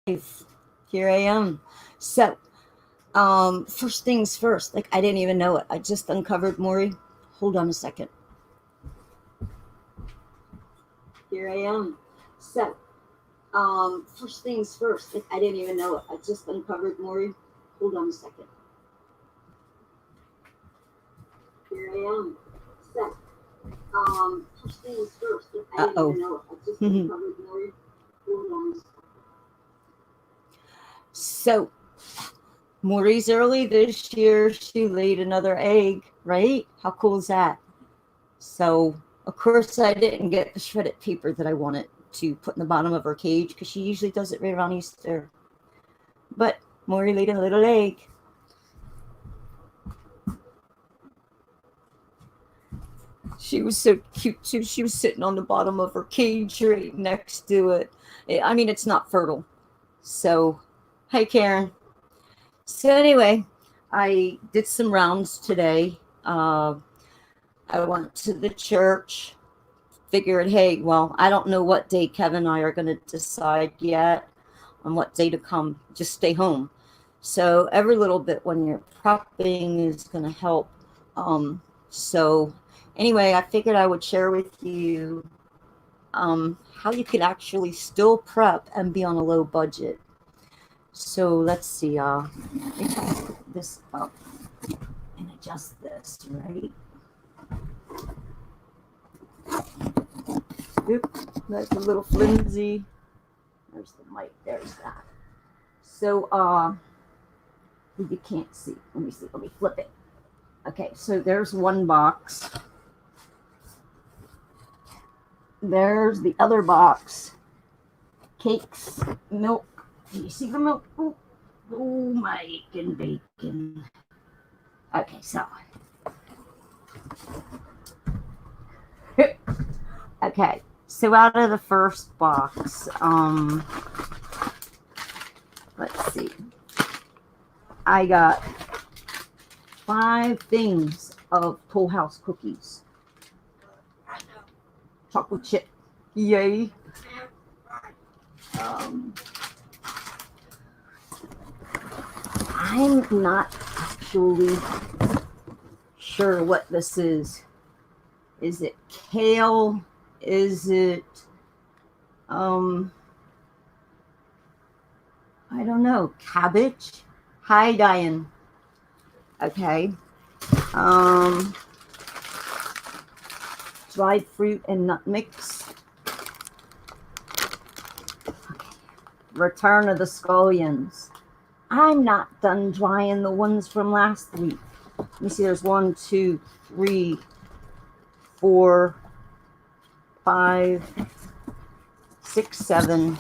Here I am. So, first things first. Like I didn't even know it. I just uncovered Maury. Hold on a second. Here I am. So, first things first. Like I didn't even know it. I just uncovered Maury. Hold on a second. Here I am. So, first things first. Like I didn't even know it. I just uncovered Maury. Hold on a second. So, Maury's early this year. She laid another egg, right? How cool is that? So, of course, I didn't get the shredded paper that I wanted to put in the bottom of her cage because she usually does it right around Easter. But Maury laid a little egg. She was so cute too. She was sitting on the bottom of her cage right next to it. I mean, it's not fertile. So, hi, Karen. So, anyway, I did some rounds today. I went to the church, figured, hey, well, I don't know what day Kevin and I are going to decide yet on what day to come. Just stay home. So every little bit when you're prepping is going to help. So anyway, I figured I would share with you how you can actually still prep and be on a low budget. So let's see. Let me try to put this up and adjust this, right? Oop, that's a little flimsy. There's the mic. There's that. So, you can't see. Let me see. Let me flip it. Okay, so there's one box. There's the other box. Cakes, milk. Can you see the milk? Oh my bacon. Okay, so. Okay, so out of the first box, let's see. I got 5 things of Toll House cookies. Chocolate chip. Yay. I'm not actually sure what this is. Is it kale? Is it, I don't know, cabbage? Hi, Diane. Okay. Dried fruit and nut mix. Okay. Return of the scallions. I'm not done drying the ones from last week. Let me see, there's 1, 2, 3, 4, 5, 6, 7,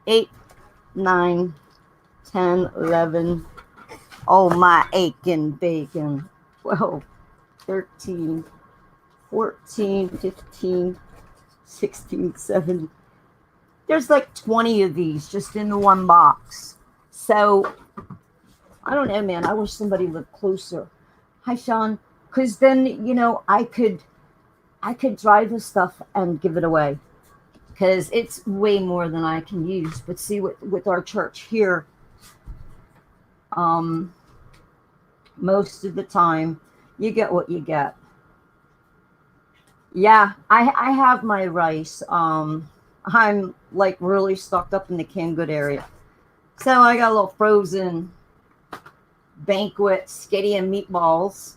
8, 9, 10, 11. Oh, my aching bacon. 12, 13, 14, 15, 16, 17. There's like 20 of these just in the one box. So, I don't know, man. I wish somebody lived closer. Hi, Sean. Because then, you know, I could dry this stuff and give it away. Because it's way more than I can use. But see, with our church here, most of the time, you get what you get. Yeah, I have my rice. I'm like really stocked up in the canned good area. So I got a little frozen banquet skitty and meatballs.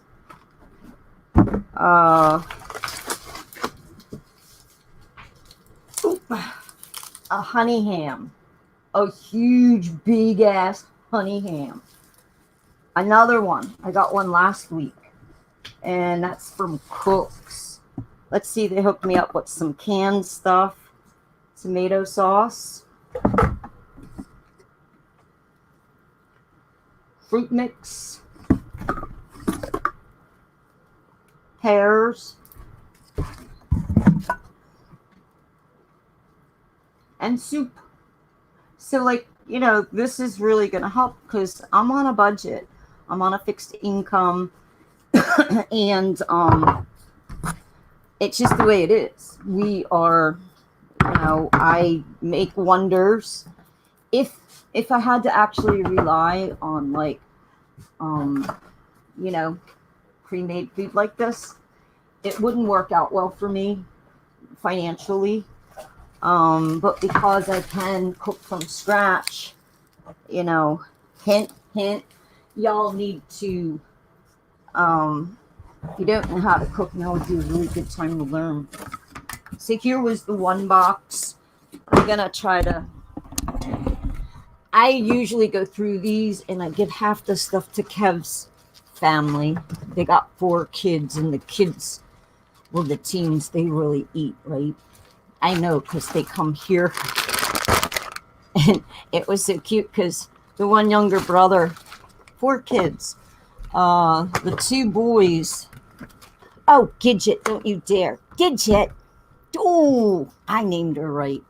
A honey ham. A huge, big ass honey ham. Another one. I got one last week. And that's from Cook's. Let's see, they hooked me up with some canned stuff. Tomato sauce. Fruit mix. Pears. And soup. So, like, you know, this is really going to help because I'm on a budget. I'm on a fixed income. And it's just the way it is. We are I make wonders if I had to actually rely on like you know, pre-made food like this, it wouldn't work out well for me financially. But because I can cook from scratch, you know, hint, hint, y'all need to, if you don't know how to cook, now would be a really good time to learn. So here was the one box. I'm going to try to, I usually go through these and I give half the stuff to Kev's family. They got 4 kids, and the kids, well, the teens, they really eat, right? I know, because they come here. And it was so cute because the one younger brother, 4 kids, the 2 boys. Oh, Gidget, don't you dare. Gidget. Oh, I named her right.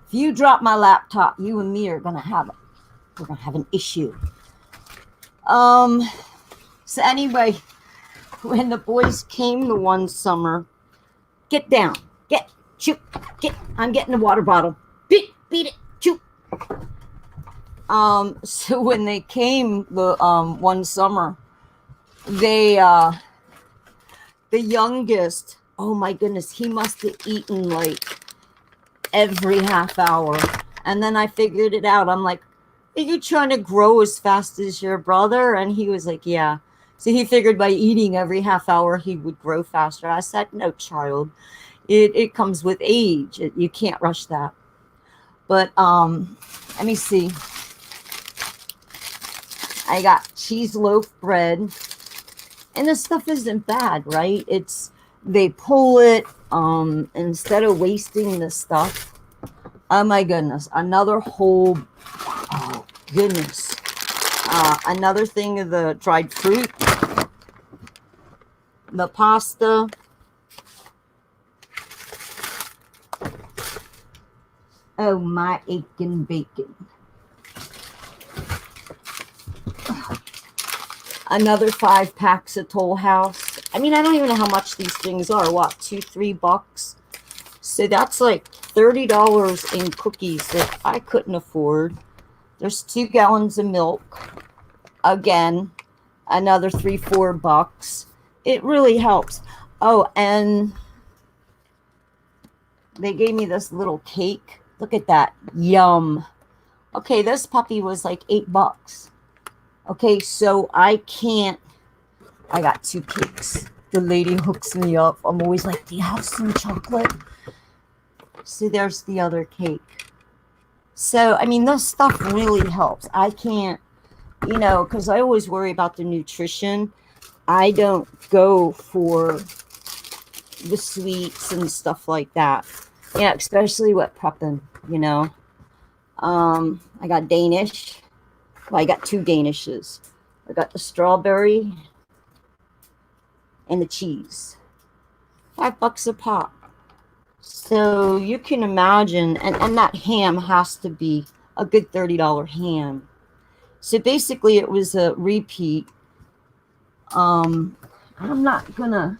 If you drop my laptop, you and me are gonna have an issue. So anyway, when the boys came the one summer, get down, shoot, I'm getting the water bottle. Beat it, shoot. So when they came the one summer, they the youngest, oh my goodness, he must have eaten like every half hour. And then I figured it out. I'm like, are you trying to grow as fast as your brother? And he was like, yeah. So he figured by eating every half hour he would grow faster. I said, no, child. It comes with age. You can't rush that. But let me see. I got cheese loaf bread. And this stuff isn't bad, right? They pull it instead of wasting the stuff. Oh my goodness. Another whole, oh goodness. Another thing of the dried fruit. The pasta. Oh my aching bacon. Another 5 packs of Toll House. I mean, I don't even know how much these things are. What, $2-3? So that's like $30 in cookies that I couldn't afford. There's 2 gallons of milk. Again, another $3-4. It really helps. Oh, and they gave me this little cake. Look at that. Yum. Okay, this puppy was like $8. Okay, so I got 2 cakes. The lady hooks me up. I'm always like, do you have some chocolate? So there's the other cake. So, I mean, this stuff really helps. I can't, because I always worry about the nutrition. I don't go for the sweets and stuff like that. Yeah, especially with prepping, I got Danish. Well, I got 2 Danishes. I got the strawberry and the cheese. $5 a pop. So you can imagine, and that ham has to be a good $30 ham. So basically it was a repeat. I'm not going to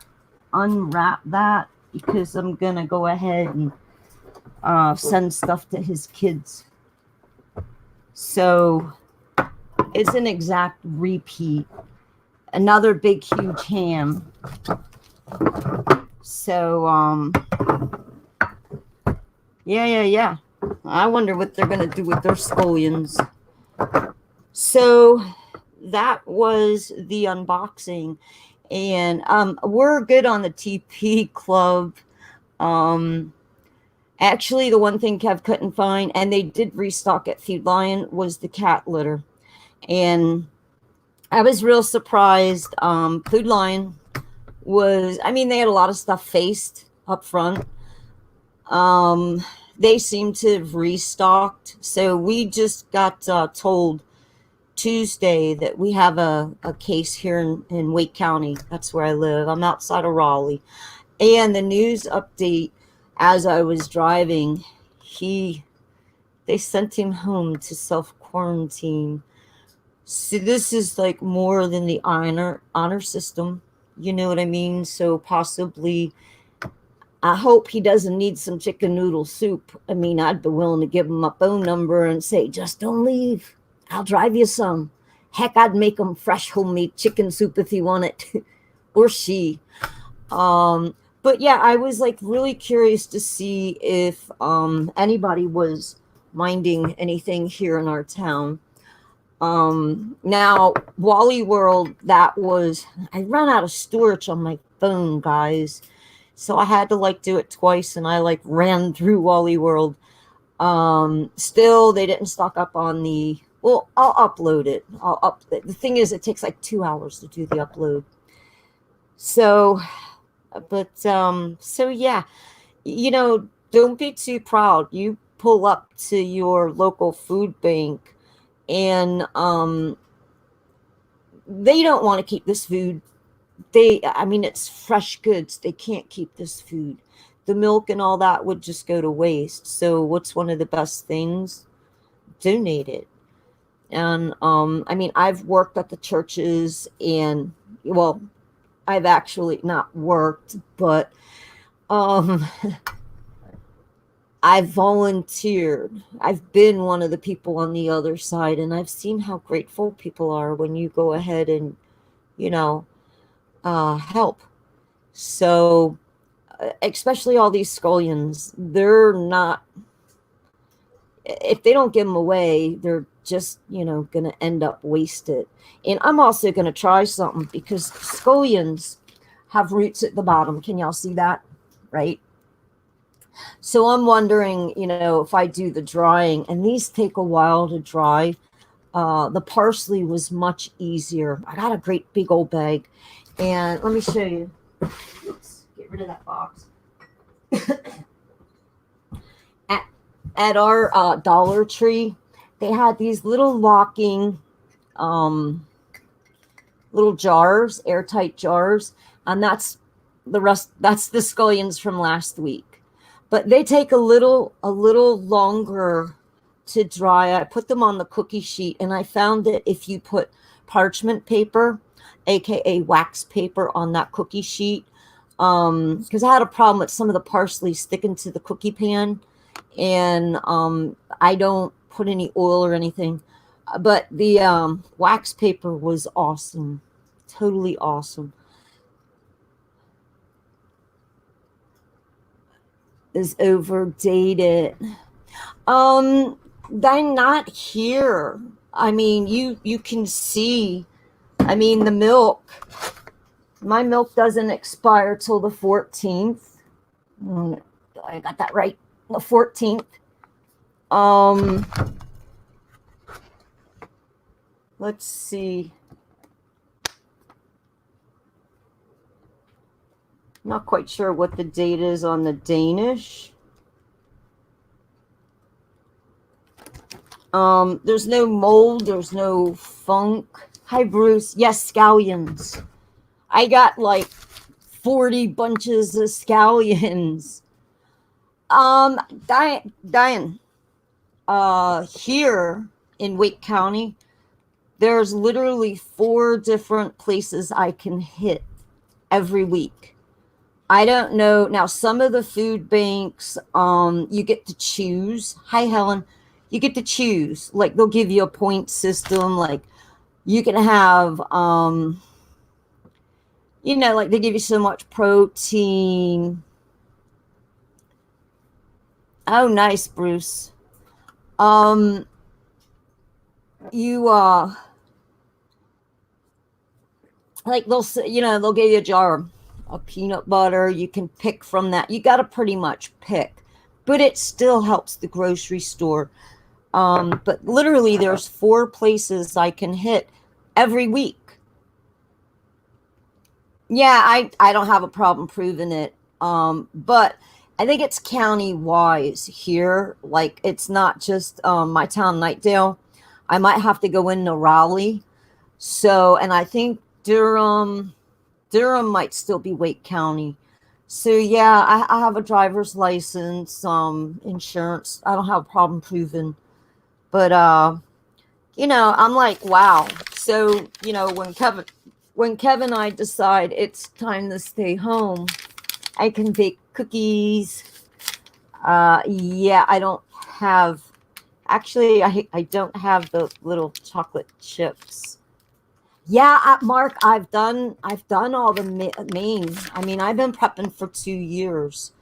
unwrap that because I'm going to go ahead and send stuff to his kids. So it's an exact repeat. Another big, huge ham. So, yeah. I wonder what they're going to do with their scullions. So that was the unboxing. And we're good on the TP Club. Actually, the one thing Kev couldn't find, and they did restock at Food Lion, was the cat litter. And I was real surprised. Food Lion they had a lot of stuff faced up front. They seem to have restocked. So we just got told Tuesday that we have a case here in Wake County. That's where I live. I'm outside of Raleigh. And the news update, as I was driving, they sent him home to self-quarantine. So this is like more than the honor system. You know what I mean? So possibly, I hope he doesn't need some chicken noodle soup. I mean, I'd be willing to give him my phone number and say, just don't leave. I'll drive you some. Heck, I'd make him fresh homemade chicken soup if he wanted, or she. But yeah, I was like really curious to see if anybody was minding anything here in our town. Now Wally World, I ran out of storage on my phone, guys. So I had to like do it twice, and I like ran through Wally World. Still they didn't stock up on I'll upload it. The thing is, it takes like 2 hours to do the upload. So, so yeah, don't be too proud. You pull up to your local food bank, and they don't want to keep this food. It's fresh goods. They can't keep this food. The milk and all that would just go to waste. So what's one of the best things? Donate it. And I've worked at the churches, and well, I've actually not worked, but I've volunteered. I've been one of the people on the other side, and I've seen how grateful people are when you go ahead and, help. So, especially all these scullions, they're not, if they don't give them away, they're just, going to end up wasted. And I'm also going to try something, because scullions have roots at the bottom. Can y'all see that? Right? So I'm wondering, if I do the drying, and these take a while to dry. The parsley was much easier. I got a great big old bag, and let me show you. Oops, get rid of that box. At our Dollar Tree, they had these little locking little jars, airtight jars, and that's the scullions from last week. But they take a little longer to dry. I put them on the cookie sheet, and I found that if you put parchment paper, aka wax paper, on that cookie sheet, because I had a problem with some of the parsley sticking to the cookie pan, and I don't put any oil or anything, but the wax paper was awesome, totally awesome. Is overdated. They're not here. I mean, you can see, the milk, my milk doesn't expire till the 14th. I got that right, the 14th. Let's see. Not quite sure what the date is on the Danish. There's no mold. There's no funk. Hi, Bruce. Yes, scallions. I got like 40 bunches of scallions. Diane, here in Wake County, there's literally 4 different places I can hit every week. I don't know. Now, some of the food banks, you get to choose. Hi, Helen. You get to choose. Like, they'll give you a point system. Like, you can have, like they give you so much protein. Oh, nice, Bruce. Like they'll give you a jar of peanut butter. You can pick from that. You got to pretty much pick, but it still helps the grocery store. But literally there's 4 places I can hit every week. Yeah, I don't have a problem proving it. But I think it's county wise here. Like, it's not just my town, Nightdale. I might have to go into Raleigh. So, and I think Durham might still be Wake County. So yeah, I have a driver's license, insurance. I don't have a problem proving. But I'm like, wow. So, when Kevin and I decide it's time to stay home, I can cookies. Yeah, I don't have. Actually, I don't have the little chocolate chips. Yeah, Mark, I've done all the main. I mean, I've been prepping for 2 years.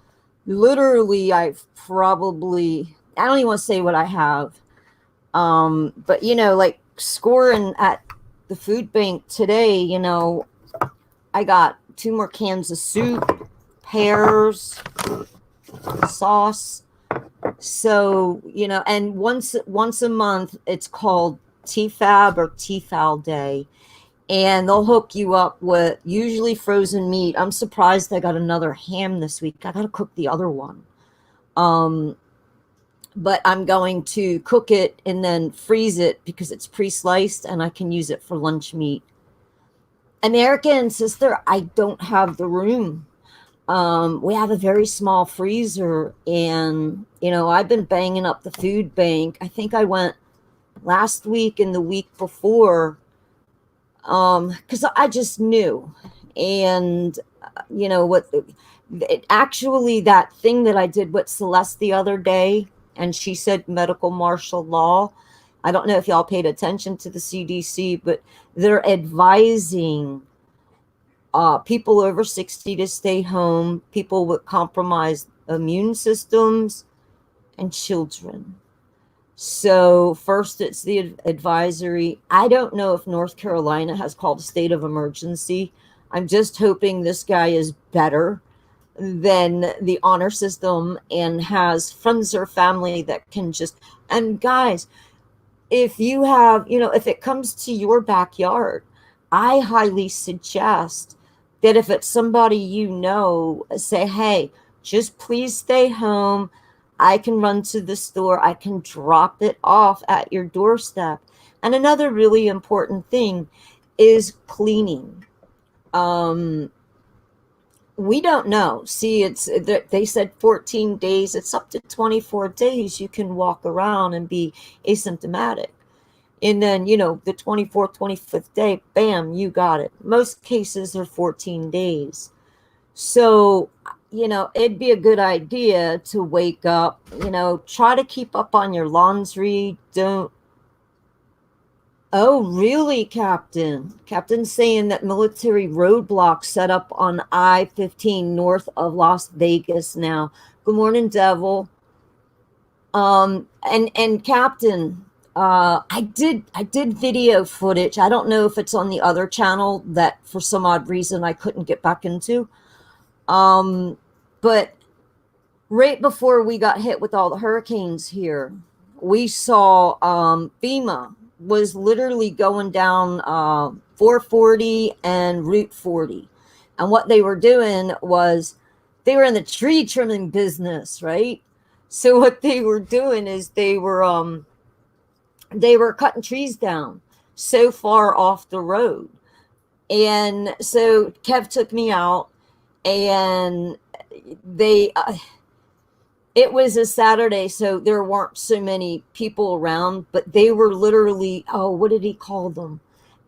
Literally, I don't even want to say what I have. But like scoring at the food bank today, I got 2 more cans of soup, pears, sauce. So, and once a month it's called TFAB or TFAL day. And they'll hook you up with usually frozen meat. I'm surprised I got another ham this week. I gotta cook the other one. Um, but I'm going to cook it and then freeze it because it's pre-sliced and I can use it for lunch meat. America and sister, I don't have the room. We have a very small freezer, and I've been banging up the food bank. I think I went last week and the week before, because I just knew. And what actually, that thing that I did with Celeste the other day, and she said medical martial law. I don't know if y'all paid attention to the CDC, but they're advising people over 60 to stay home, people with compromised immune systems, and children. So first it's the advisory. I don't know if North Carolina has called a state of emergency. I'm just hoping this guy is better than the honor system and has friends or family that can just, and guys, if you have, if it comes to your backyard, I highly suggest that if it's somebody say, hey, just please stay home. I can run to the store. I can drop it off at your doorstep. And another really important thing is cleaning. We don't know. See, they said 14 days. It's up to 24 days you can walk around and be asymptomatic. And then, the 24th, 25th day, bam, you got it. Most cases are 14 days. So, it'd be a good idea to wake up, try to keep up on your laundry. Oh, really, Captain? Captain's saying that military roadblocks set up on I-15 north of Las Vegas now. Good morning, Devil. And Captain, I did video footage. I don't know if it's on the other channel that for some odd reason I couldn't get back into. But right before we got hit with all the hurricanes here, we saw FEMA was literally going down 440 and Route 40. And what they were doing was they were in the tree trimming business, right? So what they were doing is they were cutting trees down so far off the road. And so Kev took me out, and it was a Saturday, so there weren't so many people around, but they were literally, what did he call them?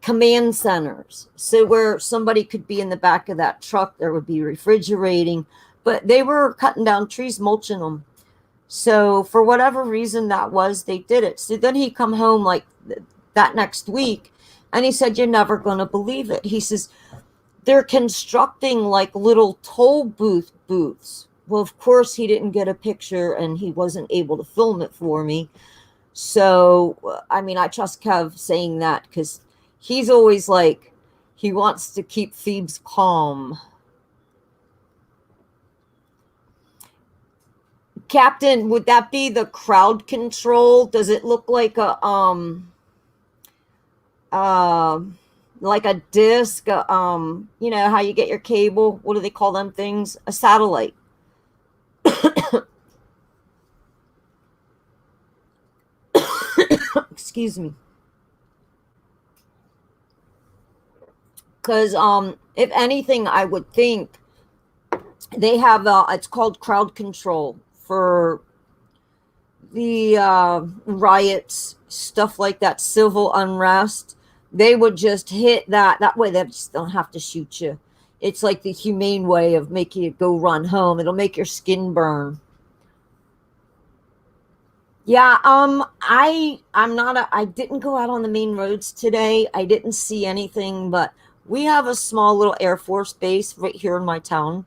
Command centers. So where somebody could be in the back of that truck, there would be refrigerating, but they were cutting down trees, mulching them. So for whatever reason that was, they did it. So then he come home like that next week, and he said, you're never going to believe it. He says, they're constructing like little toll booths. Well, of course, he didn't get a picture, and he wasn't able to film it for me. So, I mean, I trust Kev saying that because he's always like, he wants to keep Phoebes calm. Captain, would that be the crowd control? Does it look like a disc? You know how you get your cable? What do they call them things? A satellite. Excuse me. Because if anything, I would think they have it's called crowd control for the riots, stuff like that, civil unrest. They would just hit that way. They just don't have to shoot you. It's like the humane way of making it go run home. It'll make your skin burn. Yeah, I didn't go out on the main roads today. I didn't see anything, but we have a small little Air Force base right here in my town.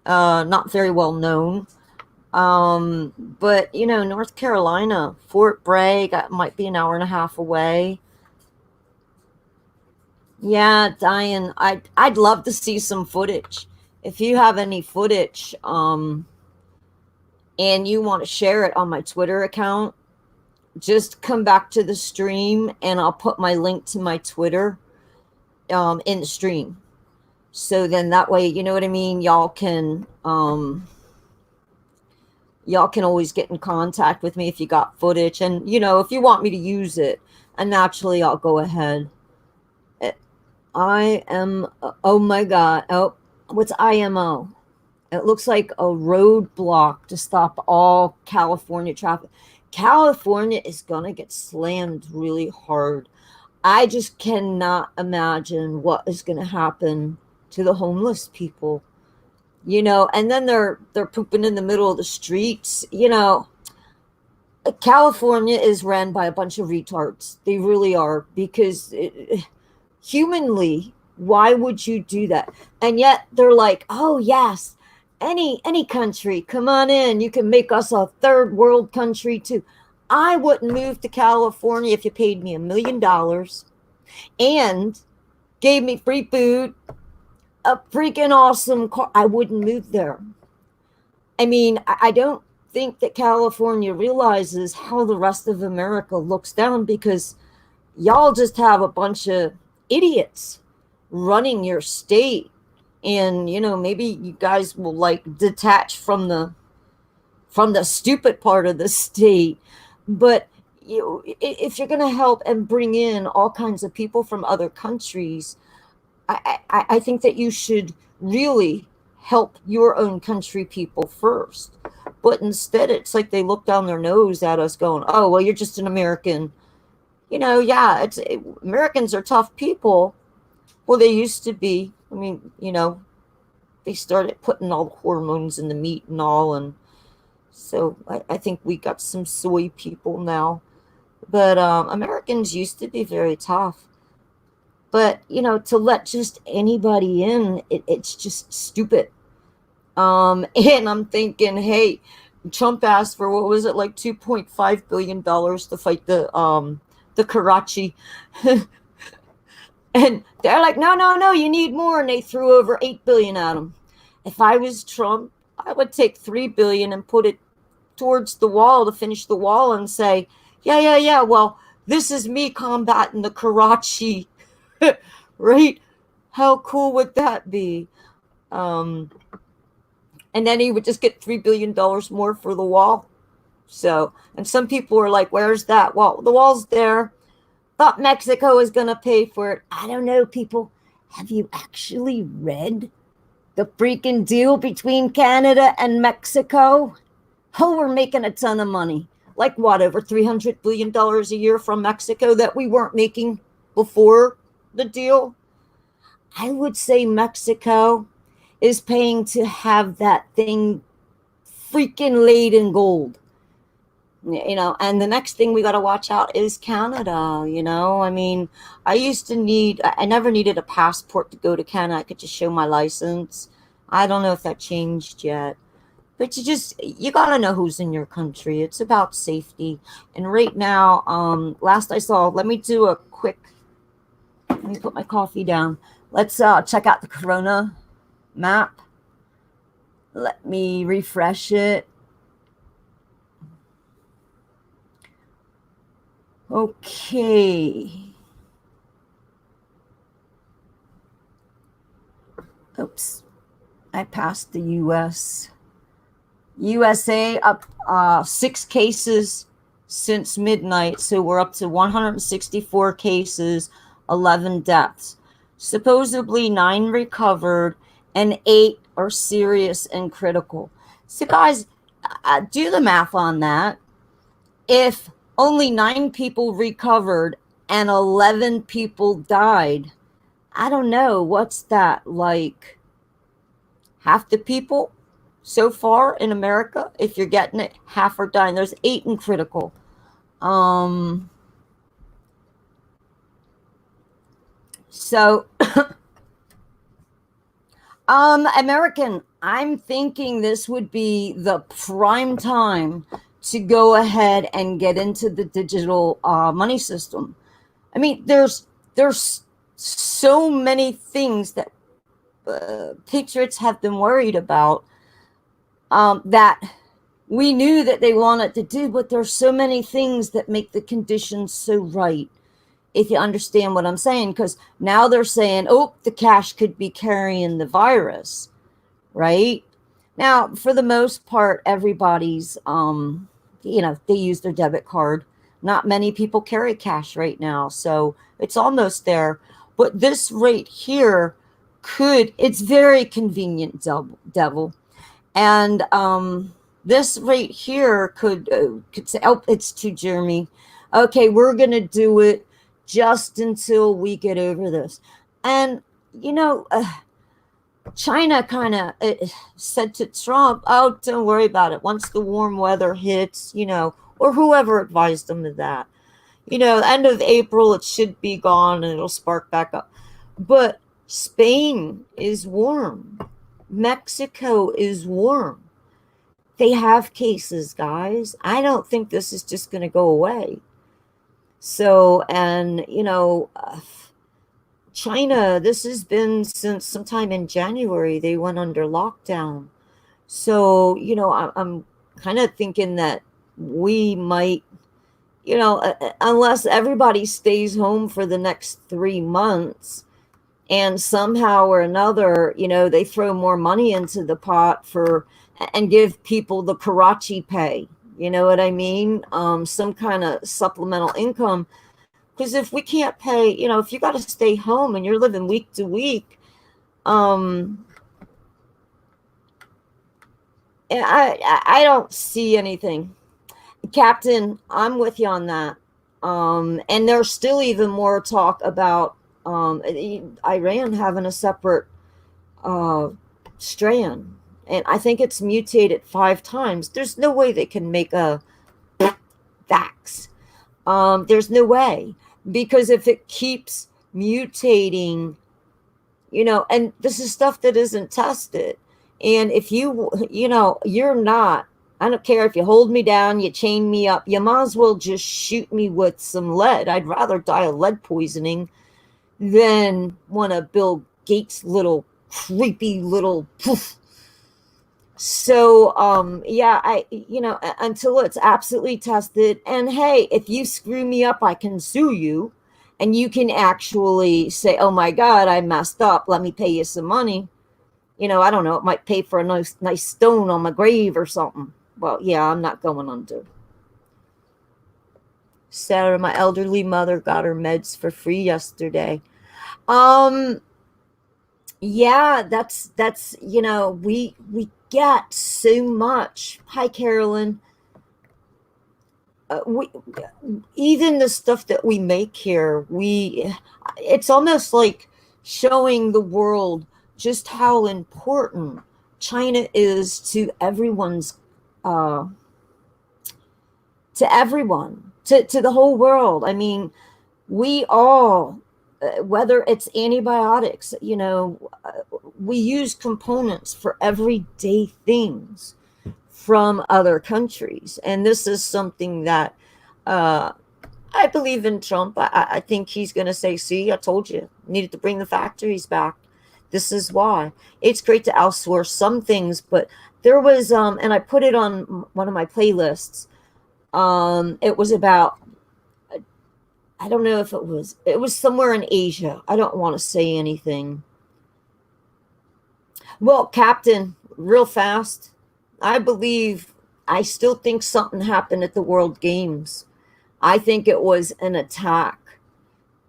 Not very well known. But North Carolina, Fort Bragg, that might be an hour and a half away. Yeah, Diane, I'd love to see some footage. If you have any footage, and you want to share it on my Twitter account, just come back to the stream and I'll put my link to my Twitter in the stream. So then that way, you know what I mean? Y'all can always get in contact with me if you got footage. And, if you want me to use it, and naturally I'll go ahead. I am, oh my God. Oh, what's IMO? It looks like a roadblock to stop all California traffic. California is going to get slammed really hard. I just cannot imagine what is going to happen to the homeless people. And then they're pooping in the middle of the streets. California is ran by a bunch of retards. They really are, because humanly, why would you do that? And yet they're like, oh yes, any country, come on in. You can make us a third world country too. I wouldn't move to California if you paid me $1 million and gave me free food, a freaking awesome car. I wouldn't move there. I mean, I don't think that California realizes how the rest of America looks down, because y'all just have a bunch of idiots running your state. And maybe you guys will like detach from the stupid part of the state. But if you're going to help and bring in all kinds of people from other countries, I think that you should really help your own country people first. But instead, it's like they look down their nose at us going, oh, well, you're just an American. Yeah, Americans are tough people. Well, they used to be. I mean, they started putting all the hormones in the meat and all. And so I think we got some soy people now. But Americans used to be very tough. But, to let just anybody in, it's just stupid. And I'm thinking, hey, Trump asked for, what was it, like $2.5 billion to fight the Karachi. And they're like, no, you need more. And they threw over $8 billion at him. If I was Trump, I would take $3 billion and put it towards the wall to finish the wall and say, yeah. Well, this is me combating the Karachi, right? How cool would that be? And then he would just get $3 billion more for the wall. So, and some people are like, where's that? Well, the wall's there. Thought Mexico was going to pay for it. I don't know, people. Have you actually read the freaking deal between Canada and Mexico? Oh, we're making a ton of money. Like what, over $300 billion a year from Mexico that we weren't making before the deal? I would say Mexico is paying to have that thing freaking laid in gold. And the next thing we got to watch out is Canada. I mean, I never needed a passport to go to Canada. I could just show my license. I don't know if that changed yet. But you got to know who's in your country. It's about safety. And right now, last I saw, let me put my coffee down. Let's check out the Corona map. Let me refresh it. Okay. Oops. I passed the U.S. USA up 6 cases since midnight. So we're up to 164 cases, 11 deaths. Supposedly 9 recovered and 8 are serious and critical. So guys, do the math on that. If only 9 people recovered and 11 people died, I don't know, what's that, like half the people so far in America, if you're getting it, half are dying. There's 8 in critical. So, American, I'm thinking this would be the prime time to go ahead and get into the digital money system. I mean, there's so many things that patriots have been worried about that we knew that they wanted to do, but there's so many things that make the conditions so right. If you understand what I'm saying, because now they're saying, oh, the cash could be carrying the virus, right? Now, for the most part, everybody's, they use their debit card. Not many people carry cash right now, so it's almost there. But this right here it's very convenient, devil. And this right here could say, oh, it's too Jeremy. Okay, we're going to do it just until we get over this. And, China kind of said to Trump, oh, don't worry about it. Once the warm weather hits, or whoever advised them of that, end of April, it should be gone and it'll spark back up. But Spain is warm. Mexico is warm. They have cases, guys. I don't think this is just going to go away. So, and, China, this has been since sometime in January, they went under lockdown. So, I'm kind of thinking that we might, unless everybody stays home for the next 3 months and somehow or another, they throw more money into the pot and give people the Karachi pay. You know what I mean? Some kind of supplemental income. Because if we can't pay, if you got to stay home and you're living week to week, I don't see anything. Captain, I'm with you on that. And there's still even more talk about Iran having a separate strand. And I think it's mutated 5 times. There's no way they can make a vax. There's no way. Because if it keeps mutating, and this is stuff that isn't tested. And if you're not, I don't care if you hold me down, you chain me up, you might as well just shoot me with some lead. I'd rather die of lead poisoning than one of Bill Gates' little creepy little poof. So, until it's absolutely tested, and hey, if you screw me up, I can sue you, and you can actually say, oh my God, I messed up. Let me pay you some money. I don't know. It might pay for a nice stone on my grave or something. Well, yeah, I'm not going under. Sarah, my elderly mother, got her meds for free yesterday. Yeah, that's we get so much. Hi, Carolyn. Even the stuff that we make here, it's almost like showing the world just how important China is to everyone's, to the whole world. I mean, we all, whether it's antibiotics, we use components for everyday things from other countries. And this is something that I believe in Trump. I think he's going to say, see, I told you, needed to bring the factories back. This is why. It's great to outsource some things, but there was, and I put it on one of my playlists. It was about, I don't know if it was somewhere in Asia. I don't want to say anything. Well, Captain, real fast, I still think something happened at the World Games. I think it was an attack.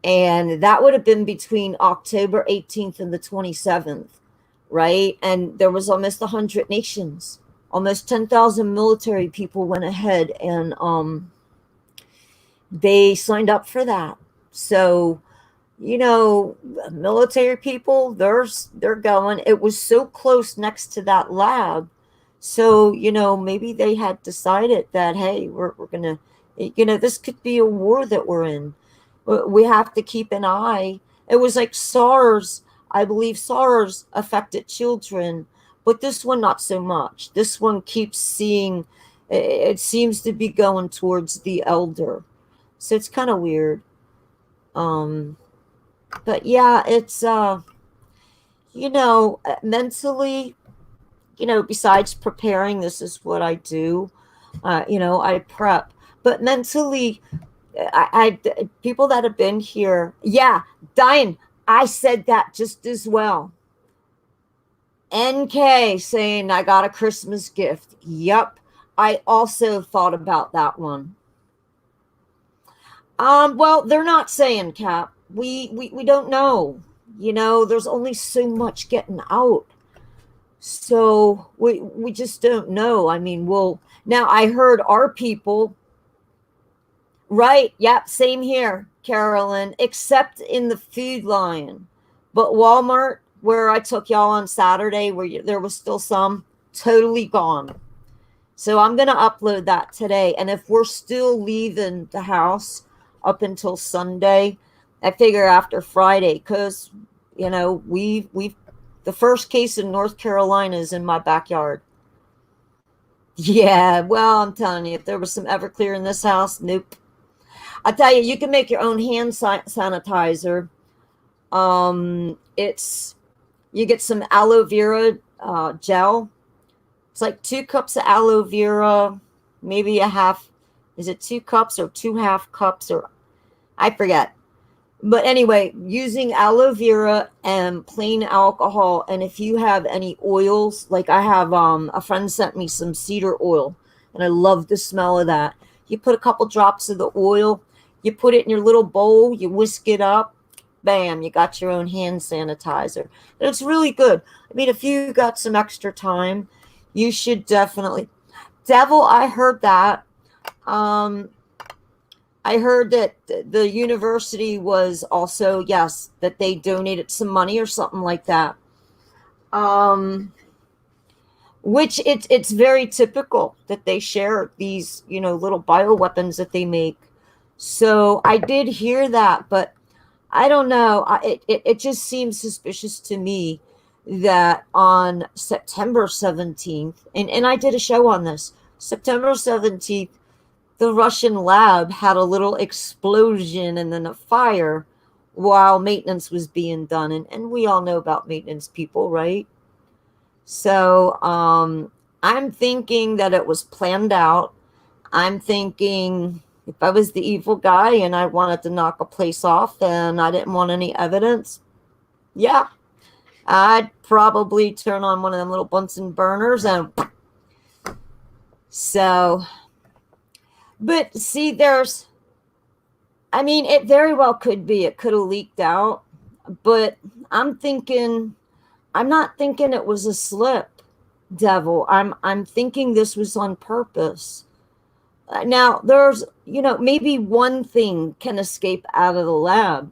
And that would have been between October 18th and the 27th, right? And there was almost 100 nations. Almost 10,000 military people went ahead and they signed up for that. So, military people, they're going. It was so close next to that lab. So, maybe they had decided that, hey, we're going to, this could be a war that we're in. We have to keep an eye. It was like SARS. I believe SARS affected children, but this one not so much. This one keeps seeing, it seems to be going towards the elder. So it's kind of weird. Um, but yeah, it's mentally, besides preparing, this is what I do. I prep, but mentally, people that have been here, yeah, Diane, I said that just as well. NK saying I got a Christmas gift. Yep, I also thought about that one. Well, they're not saying, Cap. We don't know. There's only so much getting out. So we just don't know. I mean, now I heard our people, right? Yep, same here, Carolyn, except in the Food Lion. But Walmart, where I took y'all on Saturday, there was still some, totally gone. So I'm going to upload that today. And if we're still leaving the house up until Sunday, I figure after Friday, because, we've the first case in North Carolina is in my backyard. Yeah, well, I'm telling you, if there was some Everclear in this house, nope. I tell you, you can make your own hand sanitizer. It's you get some aloe vera gel. It's like 2 cups of aloe vera, maybe a half. Is it 2 cups or 2.5 cups, or I forget. But anyway, using aloe vera and plain alcohol, and if you have any oils, like I have, a friend sent me some cedar oil, and I love the smell of that. You put a couple drops of the oil, you put it in your little bowl, you whisk it up, bam, you got your own hand sanitizer. And it's really good. I mean, if you got some extra time, you should definitely. Devil, I heard that. Um, I heard that the university was also, yes, that they donated some money or something like that. Um, which it's very typical that they share these, little bioweapons that they make. So I did hear that, but I don't know. It just seems suspicious to me that on September 17th, and I did a show on this, September 17th, the Russian lab had a little explosion and then a fire while maintenance was being done. And we all know about maintenance people, right? So I'm thinking that it was planned out. I'm thinking if I was the evil guy and I wanted to knock a place off and I didn't want any evidence, yeah, I'd probably turn on one of them little Bunsen burners and so. But see, I mean, it very well could be. It could have leaked out. But I'm not thinking it was a slip, Devil. I'm thinking this was on purpose. Now, there's, maybe one thing can escape out of the lab,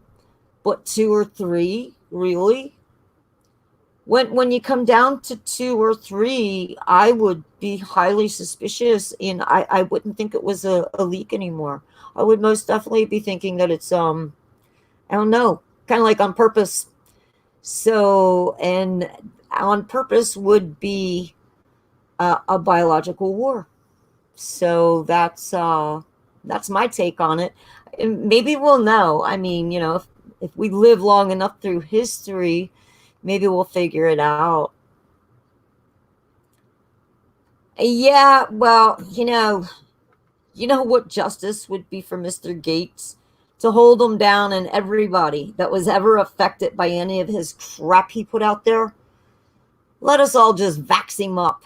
but two or three, really? When you come down to two or three, I would be highly suspicious, and I wouldn't think it was a leak anymore. I would most definitely be thinking that it's I don't know, kind of like on purpose. So, and on purpose would be a biological war. So that's my take on it. And maybe we'll know. I mean, if we live long enough through history, maybe we'll figure it out. Yeah, well, what justice would be for Mr. Gates? To hold him down and everybody that was ever affected by any of his crap he put out there. Let us all just vax him up,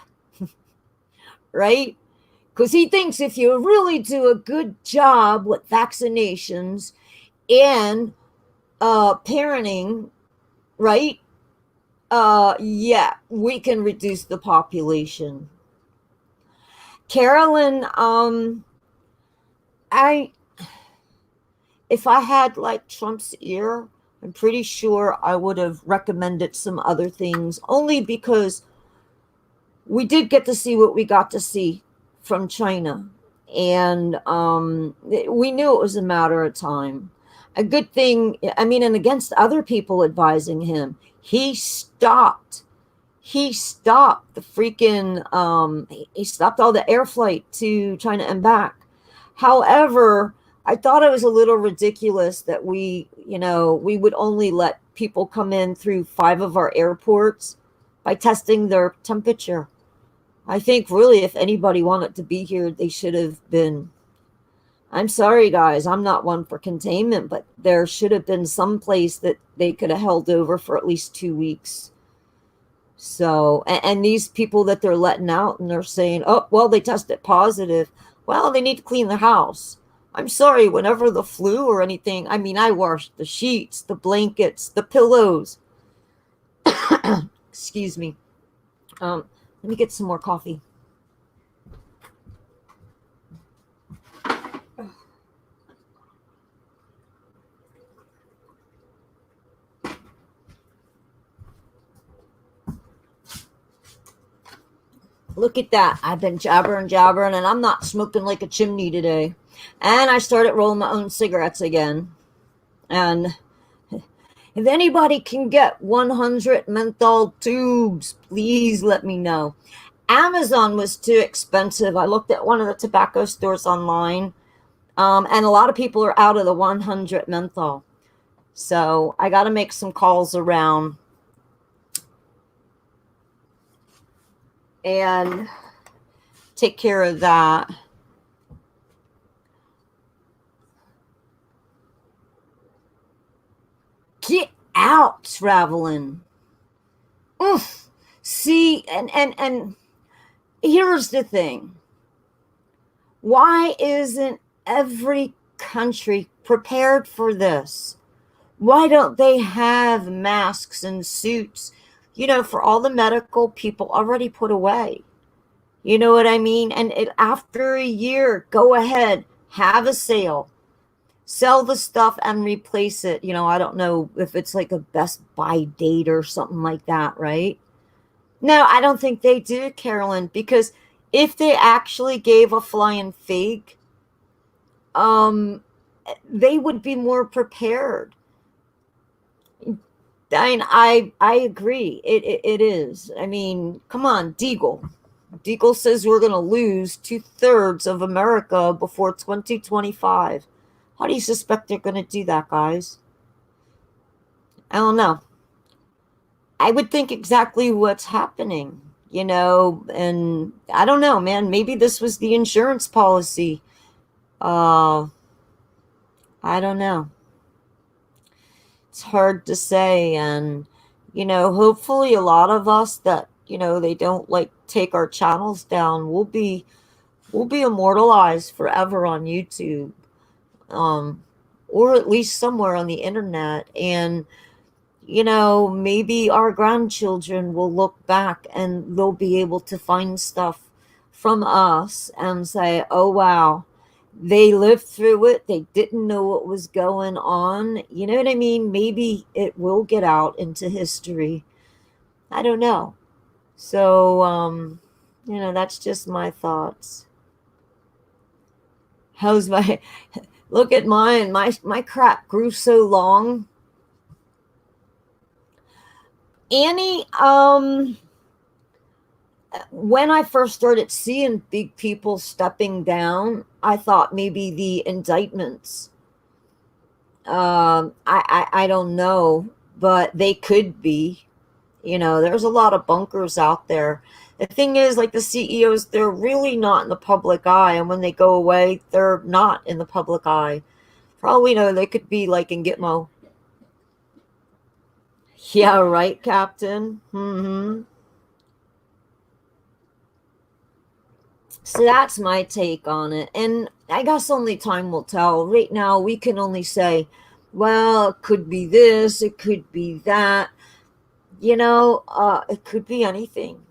right? Because he thinks if you really do a good job with vaccinations and parenting, right? Yeah, we can reduce the population. Carolyn, I if I had like Trump's ear, I'm pretty sure I would have recommended some other things, only because we did get to see what we got to see from China. And we knew it was a matter of time. A good thing, I mean, and against other people advising him, he stopped the freaking he stopped all the air flight to China and back. However, I thought it was a little ridiculous that we would only let people come in through 5 of our airports by testing their temperature. I think really if anybody wanted to be here, they should have been. I'm sorry, guys, I'm not one for containment, but there should have been some place that they could have held over for at least 2 weeks. So, and these people that they're letting out and they're saying, oh, well, they tested positive. Well, they need to clean the house. I'm sorry, whenever the flu or anything, I mean, I washed the sheets, the blankets, the pillows. Excuse me. Let me get some more coffee. Look at that. I've been jabbering, and I'm not smoking like a chimney today. And I started rolling my own cigarettes again. And if anybody can get 100 menthol tubes, please let me know. Amazon was too expensive. I looked at one of the tobacco stores online, and a lot of people are out of the 100 menthol. So I got to make some calls around and take care of that. Get out traveling. Oof. See, and here's the thing. Why isn't every country prepared for this? Why don't they have masks and suits, for all the medical people already put away? You know what I mean? And after a year, go ahead, have a sale. Sell the stuff and replace it. I don't know if it's like a Best Buy date or something like that, right? No, I don't think they do, Carolyn, because if they actually gave a flying fig, they would be more prepared. I agree. It is. I mean, come on, Deagle. Deagle says we're going to lose 2/3 of America before 2025. How do you suspect they're going to do that, guys? I don't know. I would think exactly what's happening, and I don't know, man. Maybe this was the insurance policy. I don't know. It's hard to say. And, hopefully a lot of us that, they don't like take our channels down, we'll be immortalized forever on YouTube. Or at least somewhere on the internet. And, maybe our grandchildren will look back and they'll be able to find stuff from us and say, oh, wow, they lived through it. They didn't know what was going on. You know what I mean? Maybe it will get out into history. I don't know. So, that's just my thoughts. How's my... Look at mine. My crap grew so long. Annie, when I first started seeing big people stepping down, I thought maybe the indictments. I don't know, but they could be. There's a lot of bunkers out there. The thing is, like the CEOs, they're really not in the public eye. And when they go away, they're not in the public eye. For all we know, they could be like in Gitmo. Yeah, right, Captain. So that's my take on it. And I guess only time will tell. Right now, we can only say, well, it could be this, it could be that. It could be anything.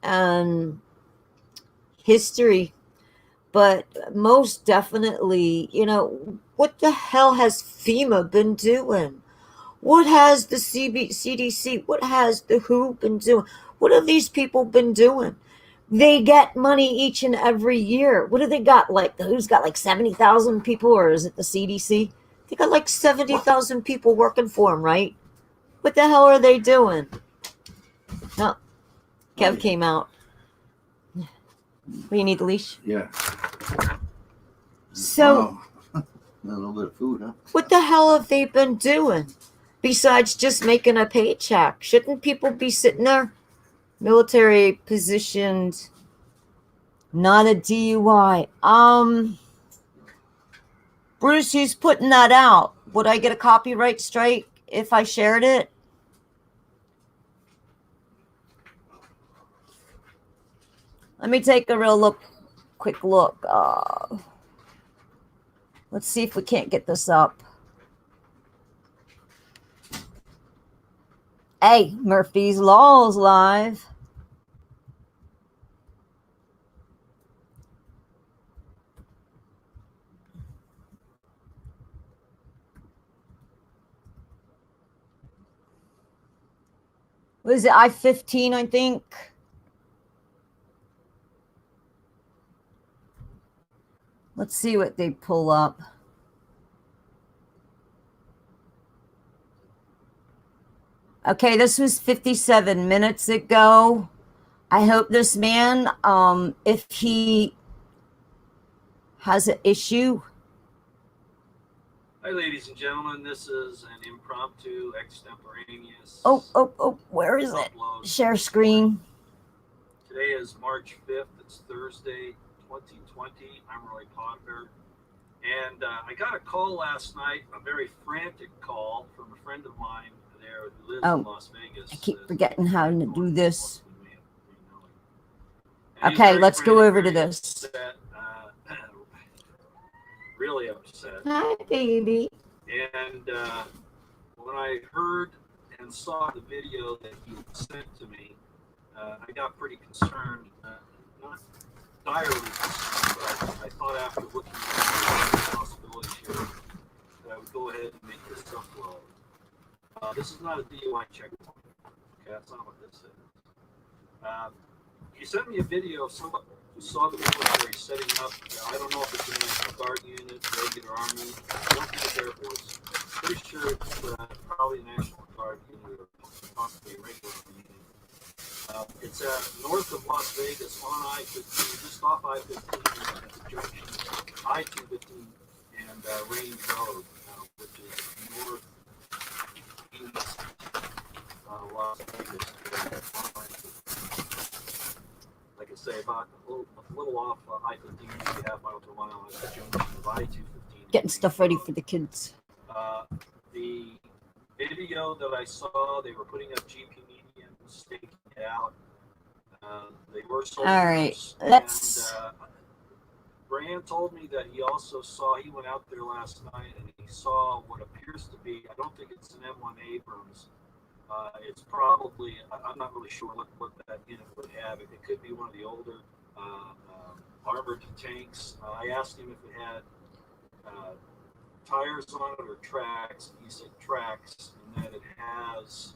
And history. But most definitely, what the hell has FEMA been doing? What has the CDC, what has the WHO been doing? What have these people been doing? They get money each and every year. What do they got? Like the WHO's got like 70,000 people, or is it the CDC? They got like 70,000 people working for them, right? What the hell are they doing? No, Kev came out. You need the leash? Yeah. So, wow. A little bit of food, huh? What the hell have they been doing besides just making a paycheck? Shouldn't people be sitting there? Military positioned, not a DUI. Bruce, who's putting that out? Would I get a copyright strike if I shared it? Let me take a real quick look. Let's see if we can't get this up. Hey, Murphy's Law's live. What is it, I-15, I think? Let's see what they pull up. Okay, this was 57 minutes ago. I hope this man, if he has an issue. Hi, ladies and gentlemen. This is an impromptu, extemporaneous. Oh, where is it? Share screen. Today is March 5th. It's Thursday, 2020. I'm Roy Potter. And I got a call last night, a very frantic call from a friend of mine there who lives in Las Vegas. I keep forgetting how to do this. Okay, let's go over to this. Upset, really upset. Hi, baby. And when I heard and saw the video that he sent to me, I got pretty concerned. Not direly concerned, but I thought after looking at the possibilities here that I would go ahead and make this upload. This is not a DUI checkpoint. Okay, that's not what this is. He sent me a video of somebody who saw the military setting up. I don't know if it's a National Guard unit, regular Army. I don't think it's Air Force. Pretty sure it's probably a National Guard unit or possibly a regular unit. It's north of Las Vegas on I-15, just off I-15 at the junction I-215 and Range Road, which is northeast Las Vegas. Like I say, about a little off I-15, maybe half mile to a mile at the junction of I-215. Getting stuff ready for the kids. The video that I saw, they were putting up GP medians, staking it out. They were soldiers. All right, let's. And, Brian told me that he also saw, he went out there last night and he saw what appears to be, I don't think it's an M1 Abrams. It's probably, I'm not really sure what that unit would have. It could be one of the older armored tanks. I asked him if it had tires on it or tracks. He said tracks, and that it has,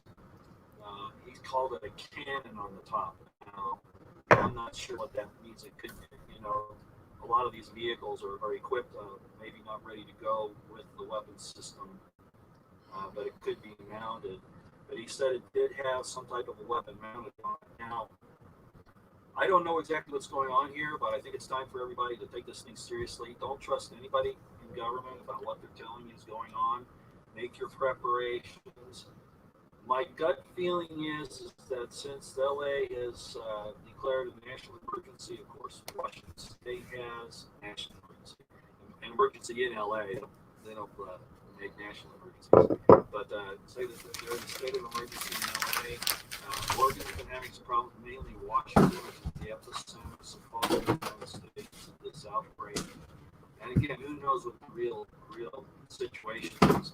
he called it a cannon on the top. Now, I'm not sure what that means. It could, a lot of these vehicles are equipped, maybe not ready to go with the weapon system, but it could be mounted. But he said it did have some type of a weapon mounted on it. Now, I don't know exactly what's going on here, but I think it's time for everybody to take this thing seriously. Don't trust anybody in government about what they're telling you is going on. Make your preparations. My gut feeling is that since LA has declared a national emergency, of course, Washington State has national emergency. An emergency in LA, they don't make national emergencies. But say that they're in a state of emergency in LA. Oregon's been having some problems, mainly Washington, which is the epicenter, supposedly in the United States of this outbreak. And again, who knows what the real situation is.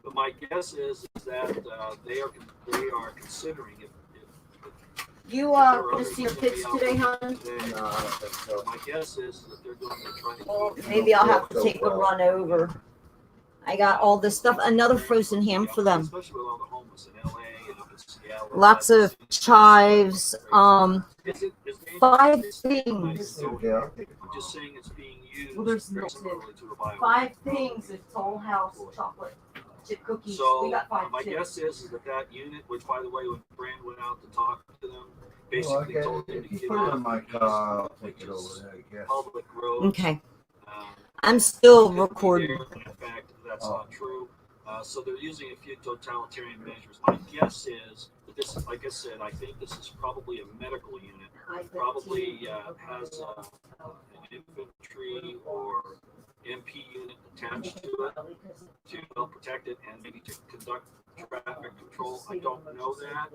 But my guess is that they are considering if you going to see your kids today, hon? No, I don't think so. My guess is that they're going to try to. Well, maybe I'll have to take a run over. I got all this stuff. Another frozen ham for them. Especially with all the homeless in LA and up in Seattle. Lots of chives. It's 5 it's things. so Yeah. I'm just saying it's being used Well, there's very milk similarly to a bio. 5 things of Toll House chocolate chip cookies. So We got 5 my too. guess is that that unit, which by the way, when Brand went out to talk to them, Well, I basically guess told them if to you get put it off in my these, car, I'll which take it is over there, I guess. public roads. Okay. Um, I'm still could be recording. there, but in fact, that's Oh. not true. So they're using a few totalitarian measures. My guess is that this, like I said, I think this is probably a medical unit. Probably has an infantry or MP unit attached to it to help protect it and maybe to conduct traffic control. I don't know that,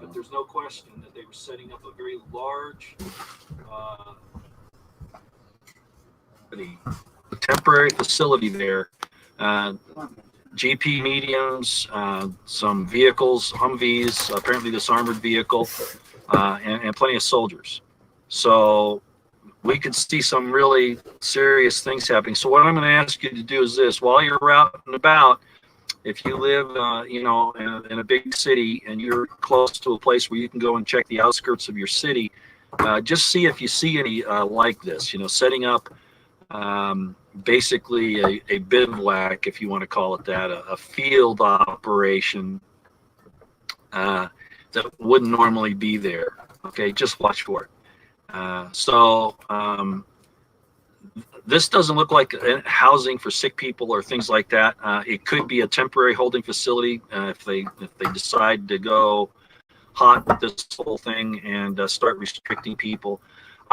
but there's no question that they were setting up a very large temporary facility there. GP mediums, some vehicles, Humvees, apparently this armored vehicle, and plenty of soldiers. So we could see some really serious things happening. So what I'm going to ask you to do is this: while you're out and about, if you live, in a big city and you're close to a place where you can go and check the outskirts of your city, just see if you see any like this. Setting up basically a bivouac, if you want to call it that, a field operation that wouldn't normally be there. Okay, just watch for it. This doesn't look like housing for sick people or things like that. It could be a temporary holding facility if they decide to go hot with this whole thing and start restricting people.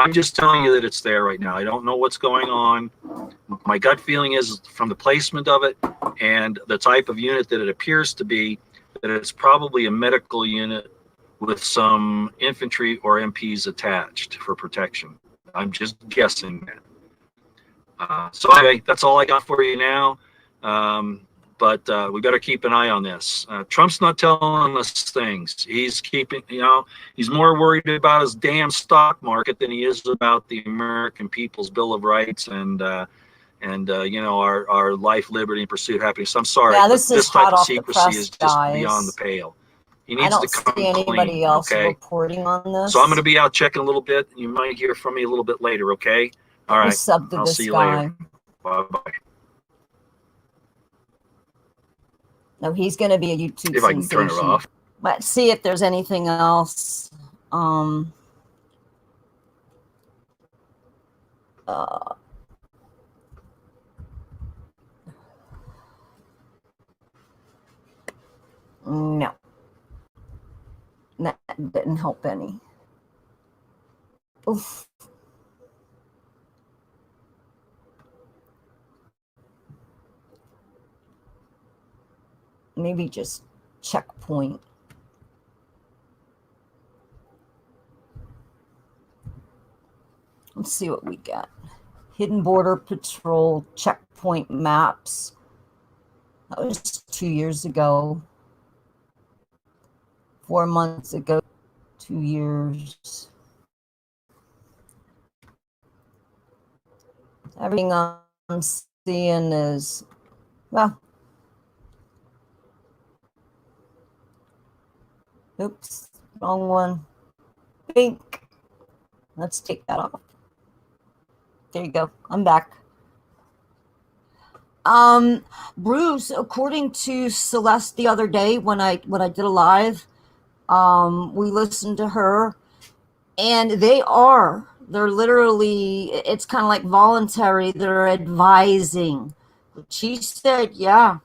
I'm just telling you that it's there right now. I don't know what's going on. My gut feeling is from the placement of it and the type of unit that it appears to be, that it's probably a medical unit with some infantry or MPs attached for protection. I'm just guessing that. So anyway, that's all I got for you now. But we better keep an eye on this. Trump's not telling us things. He's keeping, he's more worried about his damn stock market than he is about the American people's Bill of Rights and our life, liberty, and pursuit of happiness. I'm sorry, Yeah, but this is this type hot of off the secrecy press, is just beyond the guys. pale. He I needs to don't see come anybody clean, else okay? reporting on this. So I'm going to be out checking a little bit. You might hear from me a little bit later, okay? All Let me right. sub to I'll this see you guy. later. Bye-bye. No, he's going to be a YouTube If I can sensation. turn it off. Let's see if there's anything else. No. That didn't help any. Oof. Maybe just checkpoint. Let's see what we got. Hidden Border Patrol checkpoint maps. That was 2 years ago. 4 months ago. 2 years. Everything I'm seeing is, well, oops, wrong one. Pink. Let's take that off. There you go. I'm back. Bruce, according to Celeste the other day when I did a live, we listened to her, and they're literally, it's kind of like voluntary. They're advising. She said, yeah.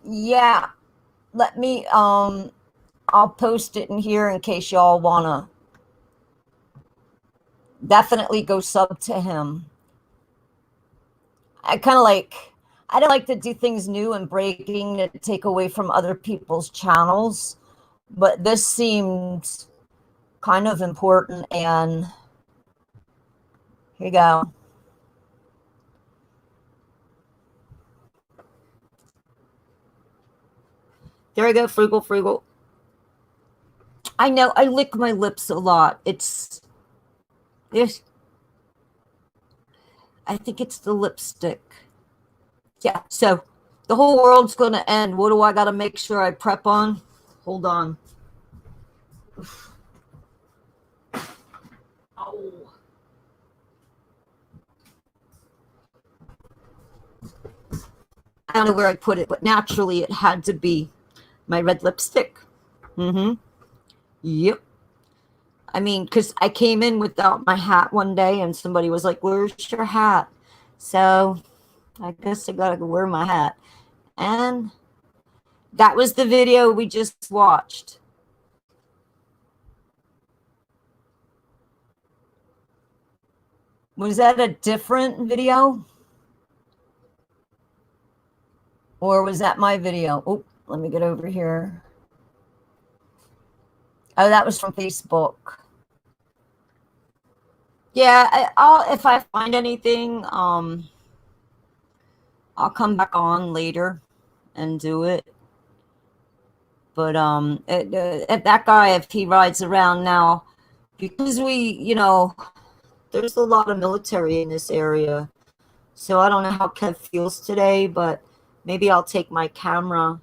Yeah. Let me, I'll post it in here in case y'all wanna definitely go sub to him. I don't like to do things new and breaking to take away from other people's channels, but this seemed kind of important, and here you go. There we go, frugal. I know, I lick my lips a lot. It's Yes. I think it's the lipstick. Yeah, so the whole world's going to end. What do I got to make sure I prep on? Hold on. Oh. I don't know where I put it, but naturally it had to be my red lipstick. Mm-hmm. Yep. I mean, because I came in without my hat one day and somebody was like, where's your hat? So I guess I gotta go wear my hat. And that was the video we just watched. Was that a different video? Or was that my video? Oh, let me get over here. Oh, that was from Facebook. Yeah, I'll if I find anything, I'll come back on later and do it. But if that guy, if he rides around now, because there's a lot of military in this area. So I don't know how Kev feels today, but maybe I'll take my camera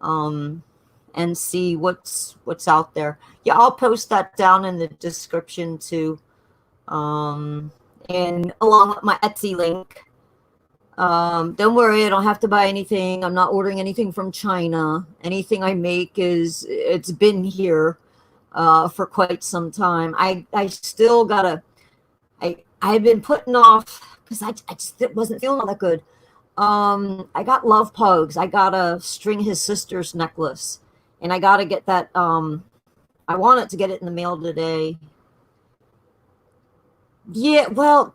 and see what's out there. Yeah, I'll post that down in the description too. And along with my Etsy link. Don't worry, I don't have to buy anything. I'm not ordering anything from China. Anything I make it's been here for quite some time. I still gotta I've been putting off because I just wasn't feeling all that good. I got love pugs. I gotta string his sister's necklace, and I gotta get that. I wanted to get it in the mail today. Yeah, well,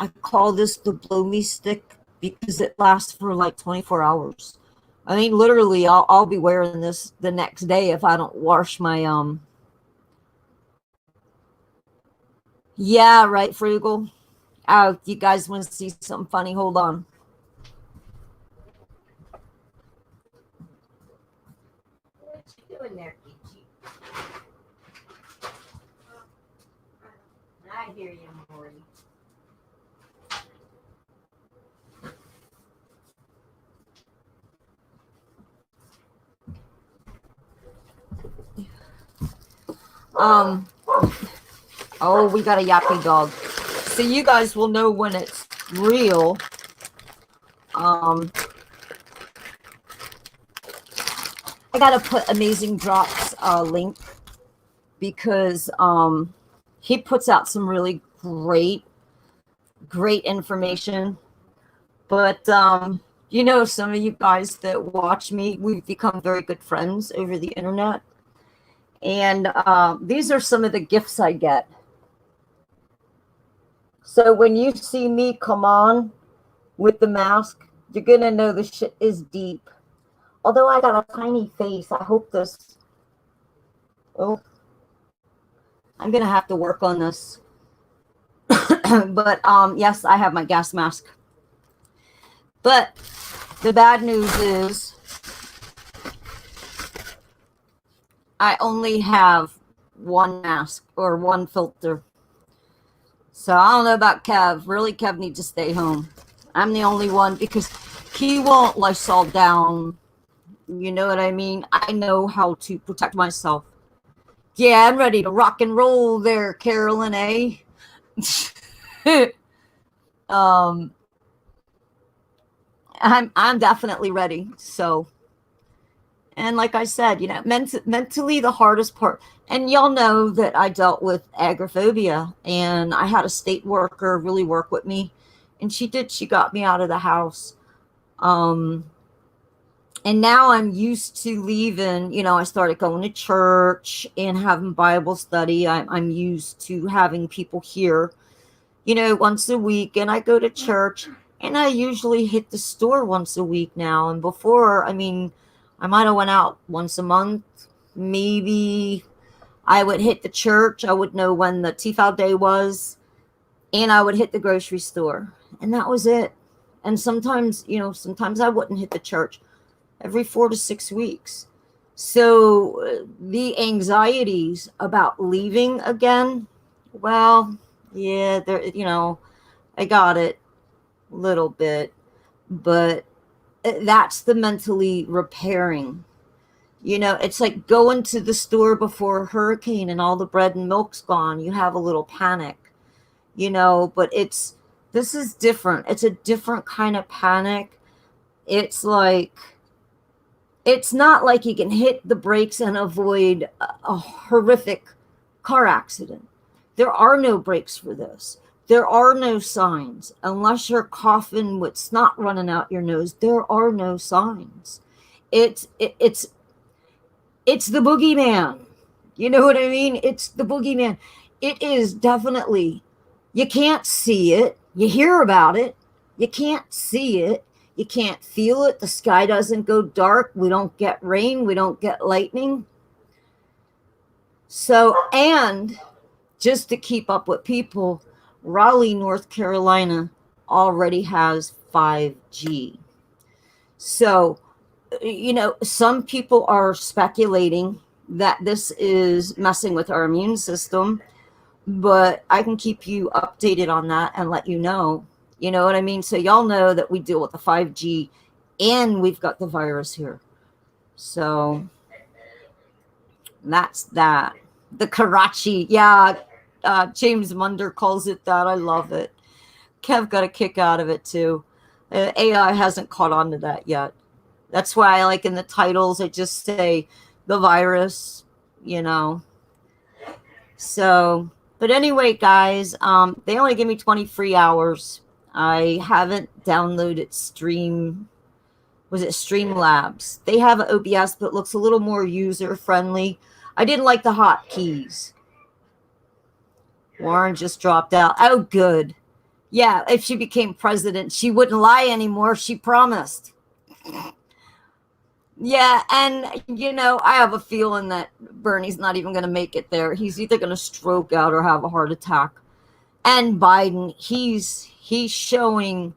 I call this the blow me stick because it lasts for like 24 hours. I mean, literally, I'll be wearing this the next day if I don't wash my Yeah, right, Frugal. Oh, you guys want to see something funny? Hold on. What you doing there, Peachy? I hear you, Maury. Oh, we got a yappy dog. So you guys will know when it's real. I gotta put Amazing Drops link because he puts out some really great information. But some of you guys that watch me, we've become very good friends over the internet. And these are some of the gifts I get. So when you see me come on with the mask, you're going to know the shit is deep. Although I got a tiny face, I hope this... Oh, I'm going to have to work on this. But yes, I have my gas mask. But the bad news is I only have one mask or one filter. So I don't know about Kev. Really, Kev needs to stay home. I'm the only one because he won't Lysol down. You know what I mean? I know how to protect myself. Yeah, I'm ready to rock and roll there, Carolyn, eh? I'm definitely ready. So, and like I said, mentally the hardest part. And y'all know that I dealt with agoraphobia, and I had a state worker really work with me, and she got me out of the house. And now I'm used to leaving. I started going to church and having Bible study. I'm used to having people here, once a week, and I go to church, and I usually hit the store once a week now. And before, I might have went out once a month, maybe. I would hit the church. I would know when the TFL day was, and I would hit the grocery store, and that was it. And sometimes I wouldn't hit the church every 4 to 6 weeks. So the anxieties about leaving again Well, yeah, there, I got it a little bit, but that's the mentally repairing. It's like going to the store before a hurricane and all the bread and milk's gone. You have a little panic, but this is different. It's a different kind of panic. It's like, it's not like you can hit the brakes and avoid a horrific car accident. There are no brakes for this. There are no signs. Unless you're coughing with snot running out your nose, there are no signs. It's the boogeyman. You know what I mean? It's the boogeyman. It is definitely, you can't see it. You hear about it. You can't see it. You can't feel it. The sky doesn't go dark. We don't get rain. We don't get lightning. So, and just to keep up with people, Raleigh, North Carolina already has 5G. So, some people are speculating that this is messing with our immune system, but I can keep you updated on that and let you know. You know what I mean? So y'all know that we deal with the 5G and we've got the virus here. So that's that. The Karachi. Yeah, James Munder calls it that. I love it. Kev got a kick out of it too. AI hasn't caught on to that yet. That's why I like in the titles, I just say the virus, So, but anyway, guys, they only give me 20 free hours. I haven't downloaded Streamlabs? They have OBS, but it looks a little more user friendly. I didn't like the hotkeys. Warren just dropped out. Oh, good. Yeah, if she became president, she wouldn't lie anymore. She promised. Yeah, and I have a feeling that Bernie's not even going to make it there. He's either going to stroke out or have a heart attack. And Biden, he's showing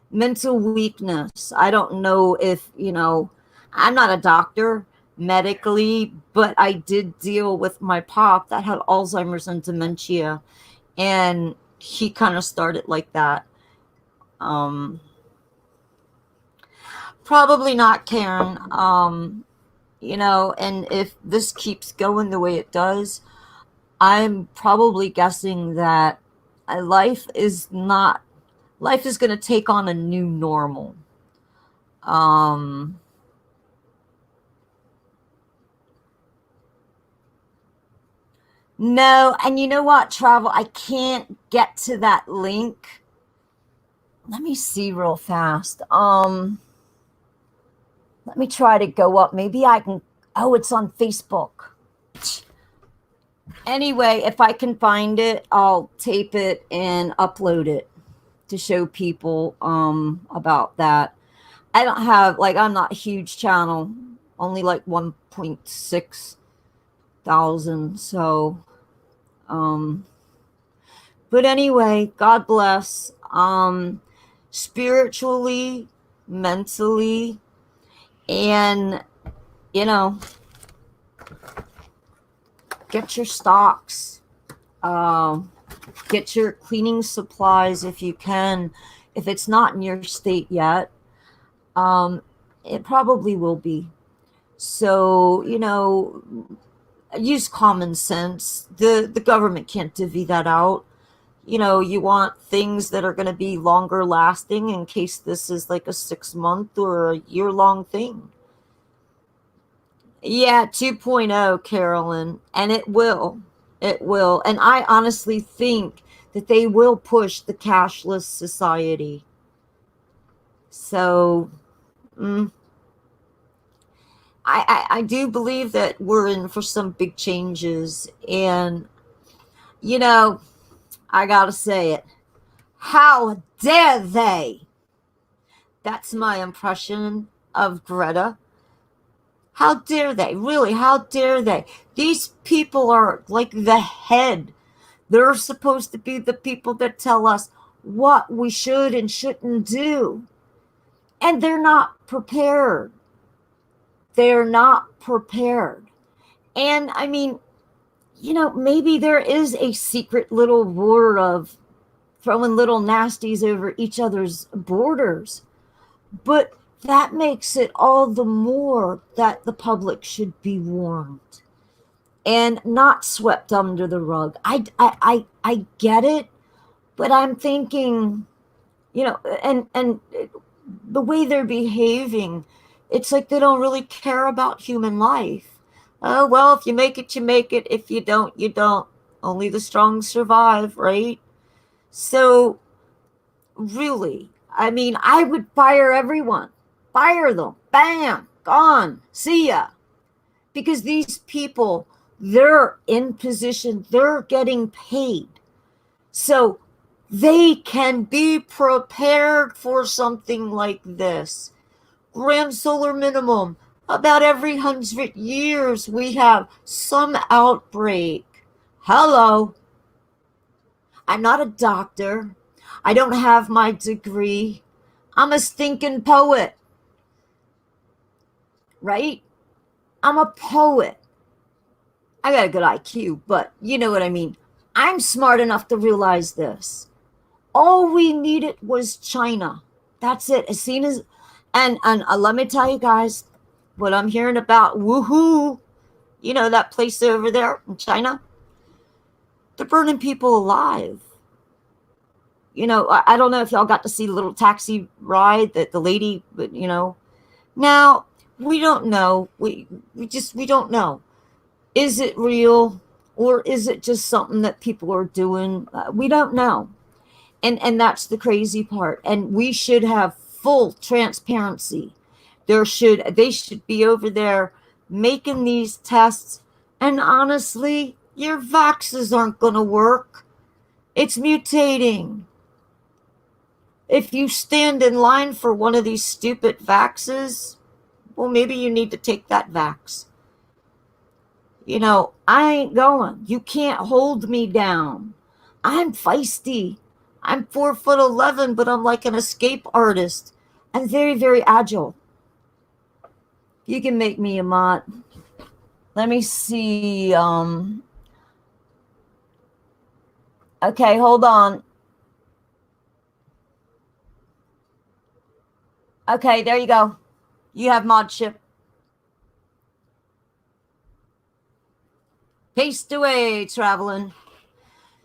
mental weakness. I don't know if, I'm not a doctor medically, but I did deal with my pop that had Alzheimer's and dementia, and he kind of started like that. Probably not, Karen. And if this keeps going the way it does, I'm probably guessing that life is going to take on a new normal. No, and you know what, Travel? I can't get to that link. Let me see real fast. Let me try to go up. Maybe I can. Oh, it's on Facebook. Anyway, if I can find it, I'll tape it and upload it to show people about that. I don't have, I'm not a huge channel, only 1.6 thousand. So, but anyway, God bless. Spiritually, mentally, and get your stocks, get your cleaning supplies if you can. If it's not in your state yet, it probably will be. So, use common sense. The government can't divvy that out. You want things that are going to be longer lasting in case this is like a 6-month or a year-long thing. Yeah, 2.0, Carolyn, and it will. It will. And I honestly think that they will push the cashless society. So, I do believe that we're in for some big changes. And, I gotta say it. How dare they? That's my impression of Greta. How dare they? Really, how dare they? These people are like the head. They're supposed to be the people that tell us what we should and shouldn't do. And they're not prepared. They're not prepared. And I mean, maybe there is a secret little war of throwing little nasties over each other's borders. But that makes it all the more that the public should be warned and not swept under the rug. I get it, but I'm thinking, and the way they're behaving, it's like they don't really care about human life. Oh, well, if you make it, you make it. If you don't, you don't. Only the strong survive, right? So, really, I mean, I would fire everyone. Fire them. Bam. Gone. See ya. Because these people, they're in position. They're getting paid. So they can be prepared for something like this. Grand solar minimum. About every 100 years, we have some outbreak. Hello. I'm not a doctor. I don't have my degree. I'm a stinking poet. Right? I'm a poet. I got a good IQ, but you know what I mean. I'm smart enough to realize this. All we needed was China. That's it. As soon as, and let me tell you guys, what I'm hearing about woohoo, that place over there in China, they're burning people alive. I don't know if y'all got to see the little taxi ride that the lady, but now we don't know. We don't know. Is it real or is it just something that people are doing? We don't know. And that's the crazy part. And we should have full transparency. They should be over there making these tests. And honestly, your vaxes aren't going to work. It's mutating. If you stand in line for one of these stupid vaxes, well, maybe you need to take that vax. I ain't going. You can't hold me down. I'm feisty. I'm 4'11", but I'm like an escape artist. I'm very, very agile. You can make me a mod. Let me see. Okay, hold on. Okay, there you go. You have modship. Paste away, traveling.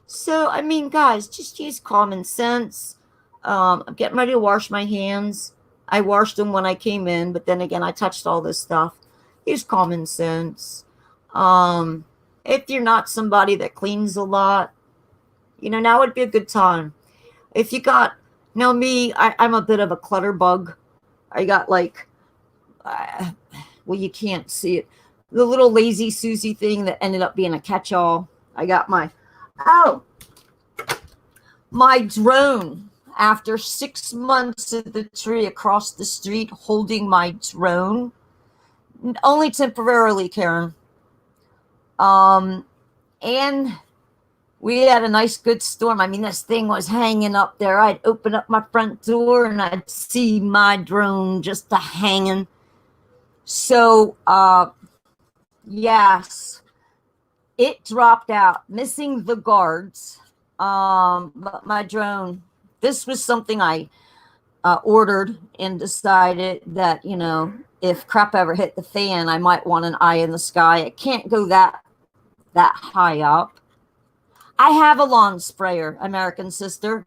So, I mean, guys, just use common sense. I'm getting ready to wash my hands. I washed them when I came in, but then again, I touched all this stuff. Use common sense. If you're not somebody that cleans a lot, now would be a good time. If you got, I'm a bit of a clutter bug. I got like, well, you can't see it. The little lazy Susie thing that ended up being a catch-all. I got my drone. After 6 months at the tree across the street holding my drone, only temporarily, Karen. And we had a nice good storm. I mean, this thing was hanging up there. I'd open up my front door and I'd see my drone just hanging. So, yes, it dropped out, missing the guards. But my drone, this was something I ordered and decided that, if crap ever hit the fan, I might want an eye in the sky. It can't go that high up. I have a lawn sprayer, American sister.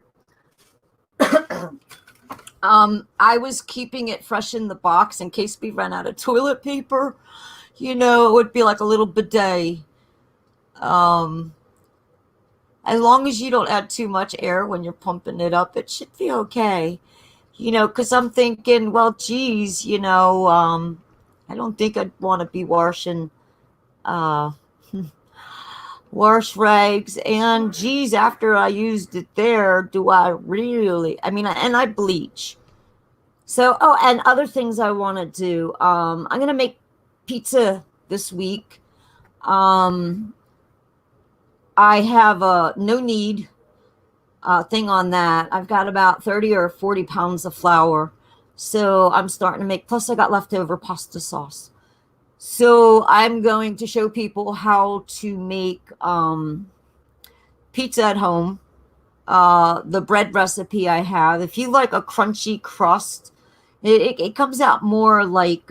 I was keeping it fresh in the box in case we ran out of toilet paper. It would be like a little bidet. As long as you don't add too much air when you're pumping it up, it should be okay. Because I'm thinking, well, geez, I don't think I'd want to be washing wash rags. And geez, after I used it there, do I really? I mean, and I bleach. So, and other things I want to do. I'm going to make pizza this week. I have a no need thing on that. I've got about 30 or 40 pounds of flour. So I'm starting to make, plus I got leftover pasta sauce. So I'm going to show people how to make pizza at home. The bread recipe I have. If you like a crunchy crust, it comes out more like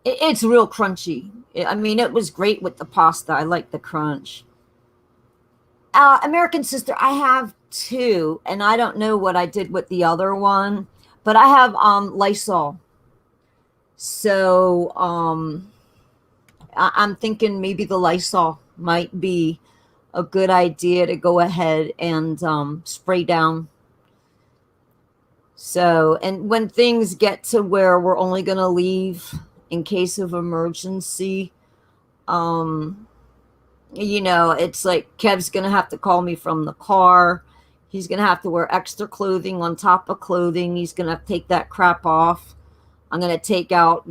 it's real crunchy. I mean, it was great with the pasta. I like the crunch. American Sister, I have two, and I don't know what I did with the other one, but I have Lysol. So I'm thinking maybe the Lysol might be a good idea to go ahead and spray down. So, and when things get to where we're only going to leave in case of emergency, um, it's like Kev's going to have to call me from the car. He's going to have to wear extra clothing on top of clothing. He's going to have to take that crap off. I'm going to take out,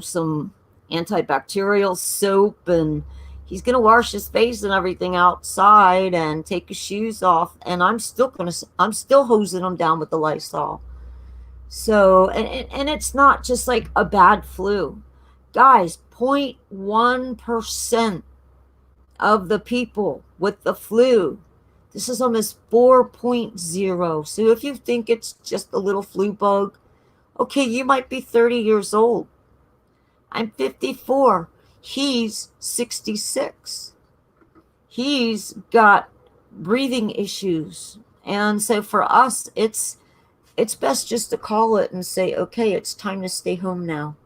some antibacterial soap, and he's going to wash his face and everything outside and take his shoes off. And I'm still hosing him down with the Lysol. So, and it's not just like a bad flu. Guys, 0.1% of the people with the flu. This is almost 4.0. So if you think it's just a little flu bug, okay, you might be 30 years old. I'm 54. He's 66. He's got breathing issues. And so for us, it's best just to call it and say, okay, it's time to stay home now.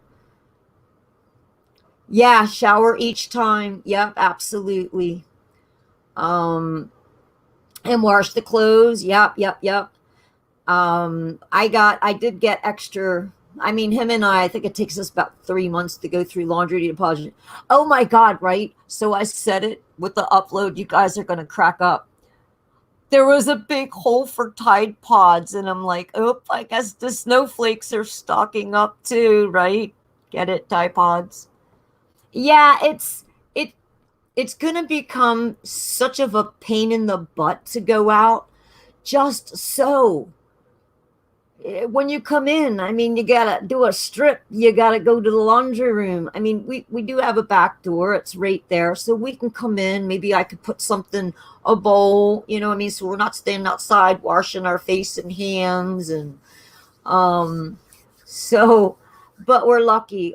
Yeah, shower each time. Yep, absolutely. And wash the clothes. Yep. I did get extra. I mean, him and I think it takes us about 3 months to go through laundry deposit. Oh my God, right? So I said it with the upload. You guys are going to crack up. There was a big hole for Tide Pods, and I'm like, oh, I guess the snowflakes are stocking up too, right? Get it, Tide Pods? Yeah, it's going to become such of a pain in the butt to go out. Just so when you come in, I mean, you gotta do a strip, you gotta go to the laundry room. I mean, we do have a back door, it's right there, so we can come in. Maybe I could put something, a bowl, what I mean, so we're not standing outside washing our face and hands. And so, but we're lucky,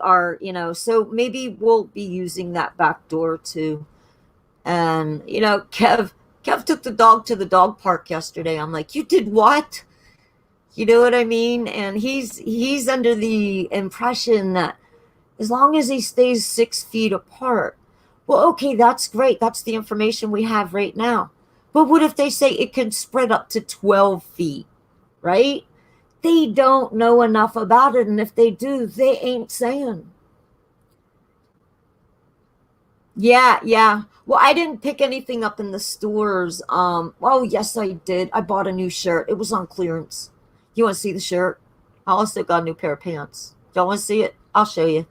so maybe we'll be using that back door too. And Kev took the dog to the dog park yesterday. I'm like, you did what? You know what I mean? And he's under the impression that as long as he stays 6 feet apart, well, okay, that's great. That's the information we have right now. But what if they say it can spread up to 12 feet, right? They don't know enough about it. And if they do, they ain't saying. Yeah. Well, I didn't pick anything up in the stores. Oh, yes, I did. I bought a new shirt. It was on clearance. You want to see the shirt? I also got a new pair of pants. Don't want to see it? I'll show you.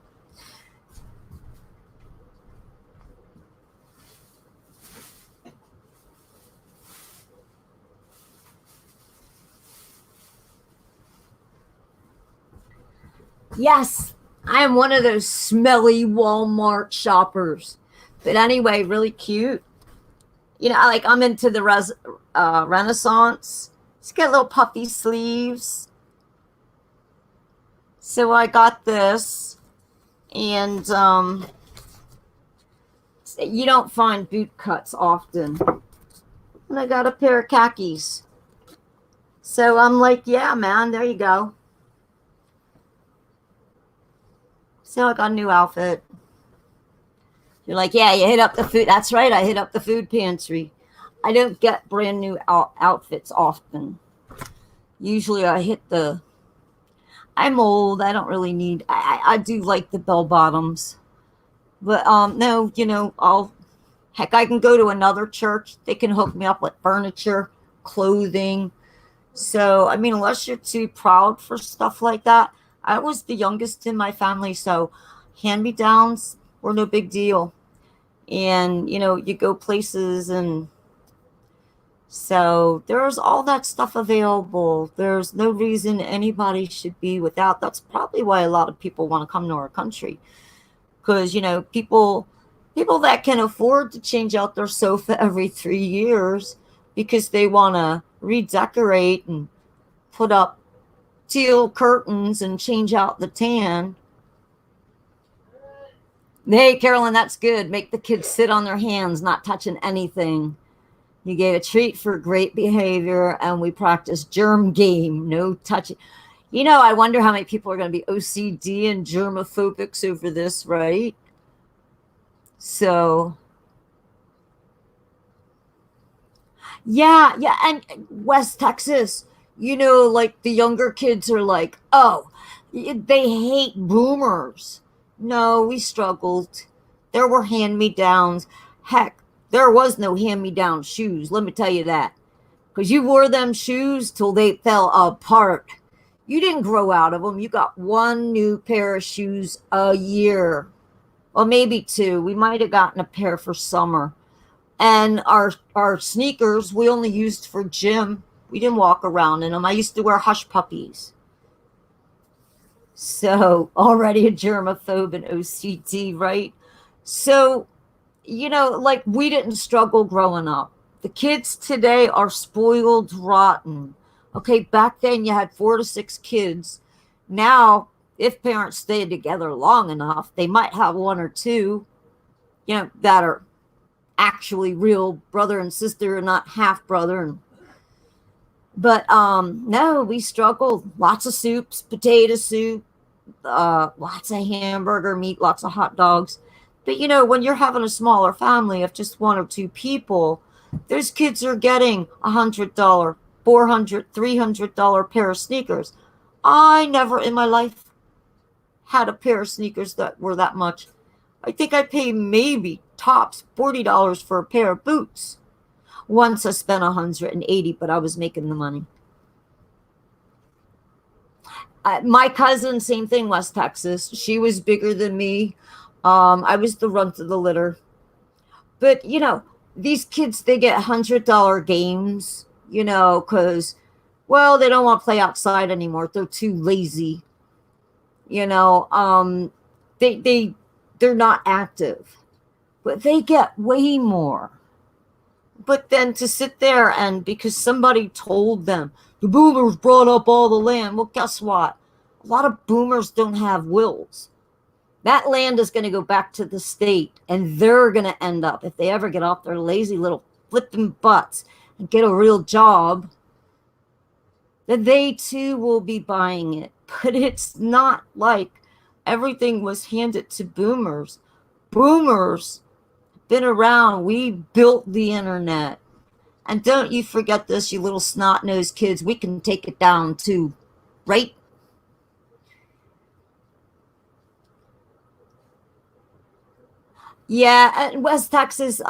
Yes, I am one of those smelly Walmart shoppers. But anyway, really cute. I'm into the Renaissance. It's got little puffy sleeves. So I got this. And you don't find boot cuts often. And I got a pair of khakis. So I'm like, yeah, man, there you go. So I got a new outfit. You're like, yeah, you hit up the food. That's right, I hit up the food pantry. I don't get brand new outfits often. Usually I hit I'm old. I don't really need, I do like the bell bottoms. But no, I can go to another church. They can hook me up with furniture, clothing. So, I mean, unless you're too proud for stuff like that. I was the youngest in my family, so hand-me-downs were no big deal. And, you go places and So there's all that stuff available. There's no reason anybody should be without. That's probably why a lot of people want to come to our country, because people that can afford to change out their sofa every 3 years because they want to redecorate and put up teal curtains and change out the tan. Hey, Carolyn, that's good. Make the kids sit on their hands, not touching anything. You gave a treat for great behavior, and we practice germ game, no touching. I wonder how many people are going to be OCD and germophobics over this, right? So, yeah, and West Texas, like the younger kids are like, oh, they hate boomers. No, we struggled. There were hand-me-downs. Heck, there was no hand-me-down shoes, let me tell you that. Because you wore them shoes till they fell apart. You didn't grow out of them. You got one new pair of shoes a year. Well, maybe two. We might have gotten a pair for summer. And our sneakers, we only used for gym. We didn't walk around in them. I used to wear hush puppies. So already a germaphobe and OCD, right? So, like we didn't struggle growing up. The kids today are spoiled rotten. Okay, back then you had 4 to 6 kids. Now, if parents stay together long enough, they might have 1 or 2, that are actually real brother and sister and not half brother. But no, we struggled. Lots of soups, potato soup, lots of hamburger meat, lots of hot dogs. But when you're having a smaller family of just 1 or 2 people, those kids are getting $100, $400, $300 pair of sneakers. I never in my life had a pair of sneakers that were that much. I think I paid maybe tops $40 for a pair of boots. Once I spent $180, but I was making the money. My cousin, same thing, West Texas. She was bigger than me. I was the runt of the litter. But, these kids, they get $100 games, because, well, they don't want to play outside anymore. They're too lazy. They're not active. But they get way more. But then to sit there and because somebody told them, the boomers brought up all the land. Well, guess what? A lot of boomers don't have wills. That land is going to go back to the state, and they're going to end up, if they ever get off their lazy little flipping butts and get a real job, then they too will be buying it. But it's not like everything was handed to boomers. Boomers been around. We built the internet. And don't you forget this, you little snot-nosed kids. We can take it down too, right? Yeah, in West Texas,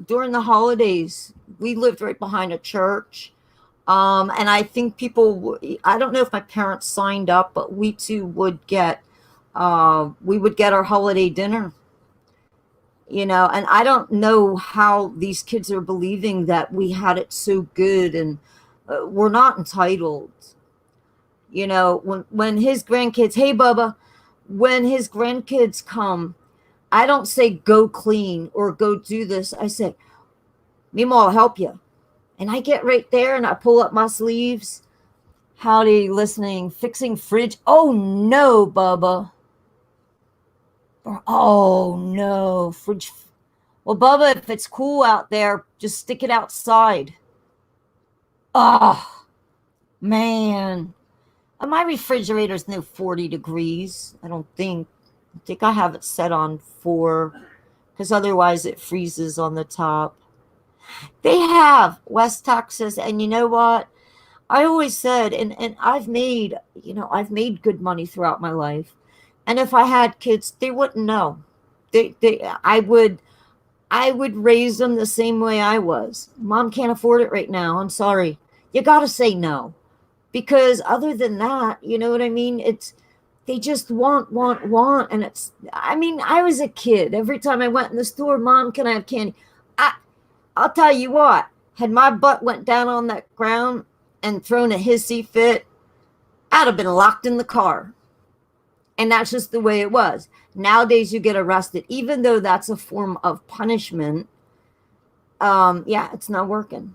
during the holidays, we lived right behind a church. And I think I don't know if my parents signed up, but we too would get our holiday dinner. And I don't know how these kids are believing that we had it so good, and we're not entitled. When his grandkids, hey Bubba, when his grandkids come, I don't say go clean or go do this. I say, Mima, I'll help you. And I get right there and I pull up my sleeves. Howdy, listening, fixing fridge. Oh no, Bubba. Oh no, fridge. Well, Bubba, if it's cool out there, just stick it outside. Oh, man. My refrigerator's no 40 degrees. I don't think. I think I have it set on 4 because otherwise it freezes on the top. They have West Texas, and you know what? I always said, and I've made good money throughout my life. And if I had kids, they wouldn't know. I would raise them the same way I was. Mom can't afford it right now. I'm sorry. You got to say no. Because other than that, you know what I mean? They just want. And I was a kid. Every time I went in the store, Mom, can I have candy? I'll tell you what, Had my butt went down on that ground and thrown a hissy fit, I'd have been locked in the car. And that's just the way it was. Nowadays, you get arrested, even though that's a form of punishment. Yeah, it's not working.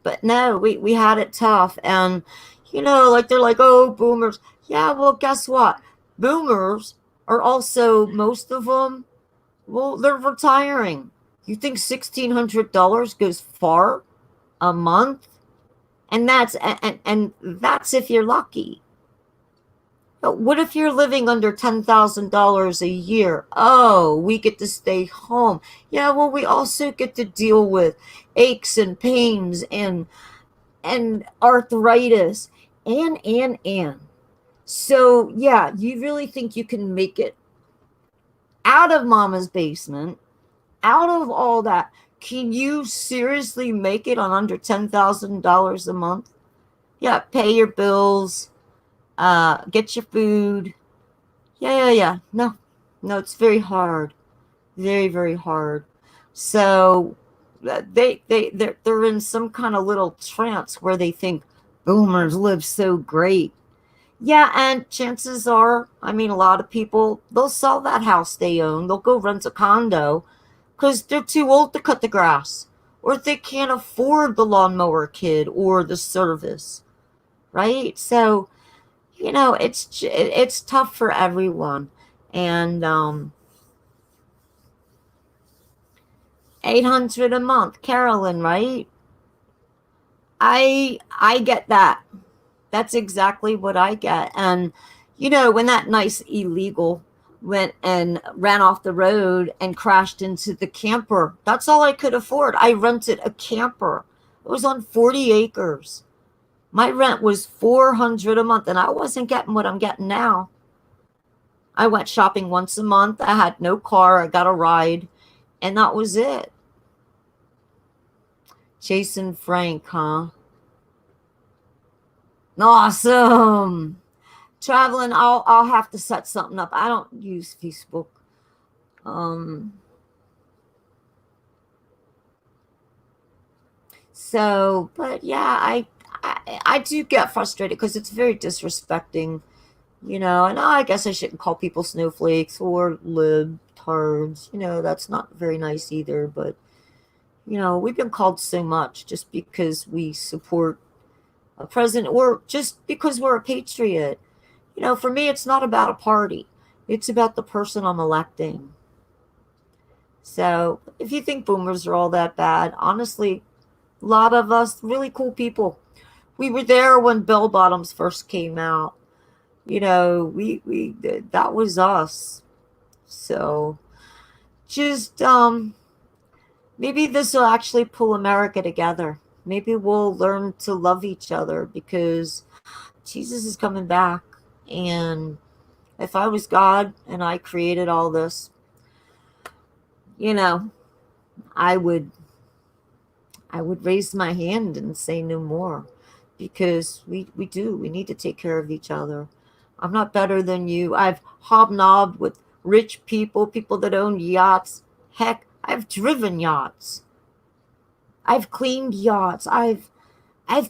But no, we had it tough. And, like they're like, oh, boomers. Yeah, well, guess what? Boomers are also, most of them, well, they're retiring. You think $1,600 goes far a month? And that's if you're lucky. But what if you're living under $10,000 a year? Oh, we get to stay home. Yeah, well, we also get to deal with aches and pains and arthritis and. So, yeah, you really think you can make it out of mama's basement, out of all that? Can you seriously make it on under $10,000 a month? Yeah, pay your bills, get your food. Yeah. No, it's very hard, very, very hard. So they're in some kind of little trance where they think boomers live so great. Yeah, and chances are, I mean, a lot of people, they'll sell that house they own. They'll go rent a condo because they're too old to cut the grass, or they can't afford the lawnmower kid or the service, right? So, it's tough for everyone. And 800 a month, Carolyn, right? I get that. That's exactly what I get. And when that nice illegal went and ran off the road and crashed into the camper, that's all I could afford. I rented a camper. It was on 40 acres. My rent was $400 a month, and I wasn't getting what I'm getting now. I went shopping once a month. I had no car. I got a ride, and that was it. Jason Frank, huh? Awesome. Traveling, I'll have to set something up. I don't use Facebook. So, but yeah, I do get frustrated because it's very disrespecting, and I guess I shouldn't call people snowflakes or libtards. That's not very nice either. But we've been called so much just because we support a president or just because we're a patriot. For me, it's not about a party. It's about the person I'm electing. So if you think boomers are all that bad, honestly, a lot of us really cool people. We were there when bell bottoms first came out. We that was us. So just maybe this will actually pull America together. Maybe we'll learn to love each other because Jesus is coming back. And if I was God and I created all this, I would raise my hand and say no more, because we need to take care of each other. I'm not better than you. I've hobnobbed with rich people that own yachts. Heck, I've driven yachts. I've cleaned yachts. I've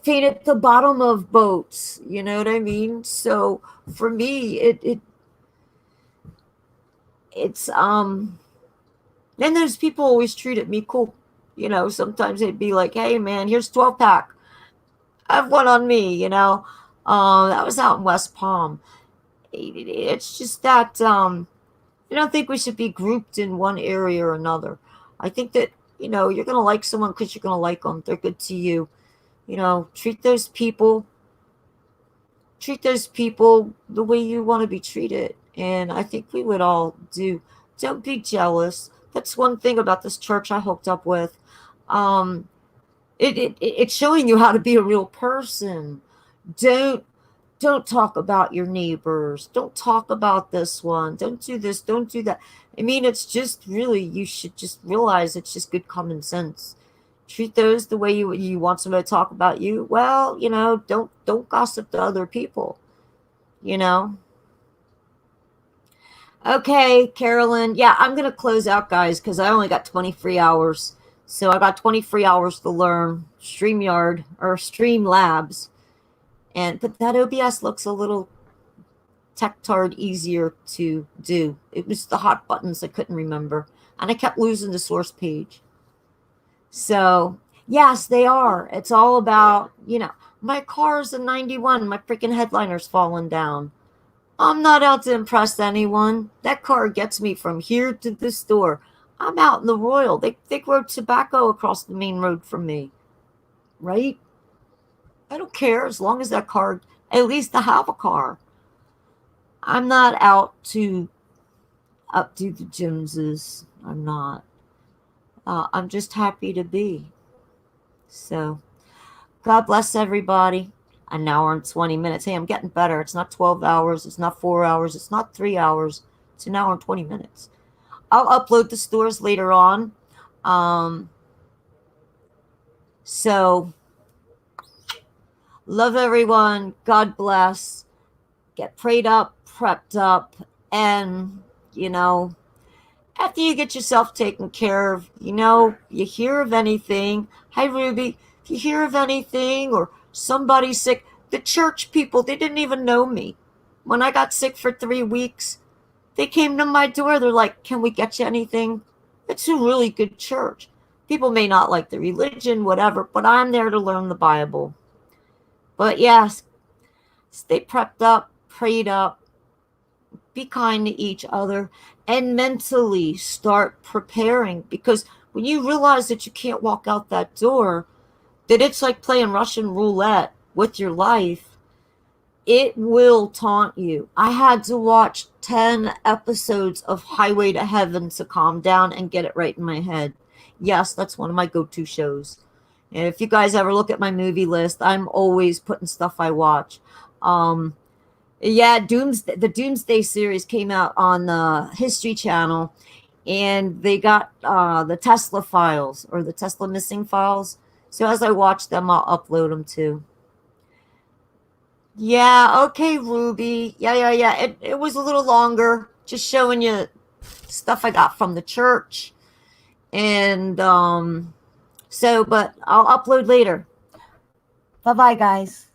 painted the bottom of boats. You know what I mean? So for me, it's then there's people always treated me cool. Sometimes they'd be like, hey man, here's 12 pack. I have one on me, that was out in West Palm. It's just that I don't think we should be grouped in one area or another. I think that, you're going to like someone because you're going to like them. They're good to you. Treat those people the way you want to be treated. And I think we would all do. Don't be jealous. That's one thing about this church I hooked up with. It's showing you how to be a real person. Don't talk about your neighbors. Don't talk about this one. Don't do this. Don't do that. I mean, it's just really, you should just realize it's just good common sense. Treat those the way you want somebody to talk about you. Well, don't gossip to other people. Okay, Carolyn. Yeah, I'm going to close out, guys, because I only got 23 hours. So I got 20 free hours to learn StreamYard or Streamlabs. But that OBS looks a little tectard easier to do. It was the hot buttons I couldn't remember. And I kept losing the source page. So, yes, they are. It's all about, my car's a 91. My freaking headliner's falling down. I'm not out to impress anyone. That car gets me from here to the store. I'm out in the Royal. They grow tobacco across the main road from me. Right? I don't care as long as that car, at least I have a car. I'm not out to updo the Joneses. I'm not. I'm just happy to be. So, God bless everybody. An hour and 20 minutes. Hey, I'm getting better. It's not 12 hours. It's not 4 hours. It's not 3 hours. It's an hour and 20 minutes. I'll upload the stores later on. So, love everyone. God bless. Get prayed up, prepped up, and, after you get yourself taken care of, you hear of anything. Hi, Ruby. If you hear of anything or somebody sick, the church people, they didn't even know me. When I got sick for 3 weeks, they came to my door. They're like, can we get you anything? It's a really good church. People may not like the religion, whatever, but I'm there to learn the Bible. But yes, stay prepped up, prayed up, be kind to each other, and mentally start preparing. Because when you realize that you can't walk out that door, that it's like playing Russian roulette with your life, it will taunt you. I had to watch 10 episodes of Highway to Heaven to calm down and get it right in my head. Yes, that's one of my go-to shows. And if you guys ever look at my movie list, I'm always putting stuff I watch. Yeah, the Doomsday series came out on the History Channel, and they got the Tesla files or the Tesla missing files. So as I watch them, I'll upload them too. Yeah, okay, Ruby. Yeah. It was a little longer, just showing you stuff I got from the church. And but I'll upload later. Bye-bye, guys.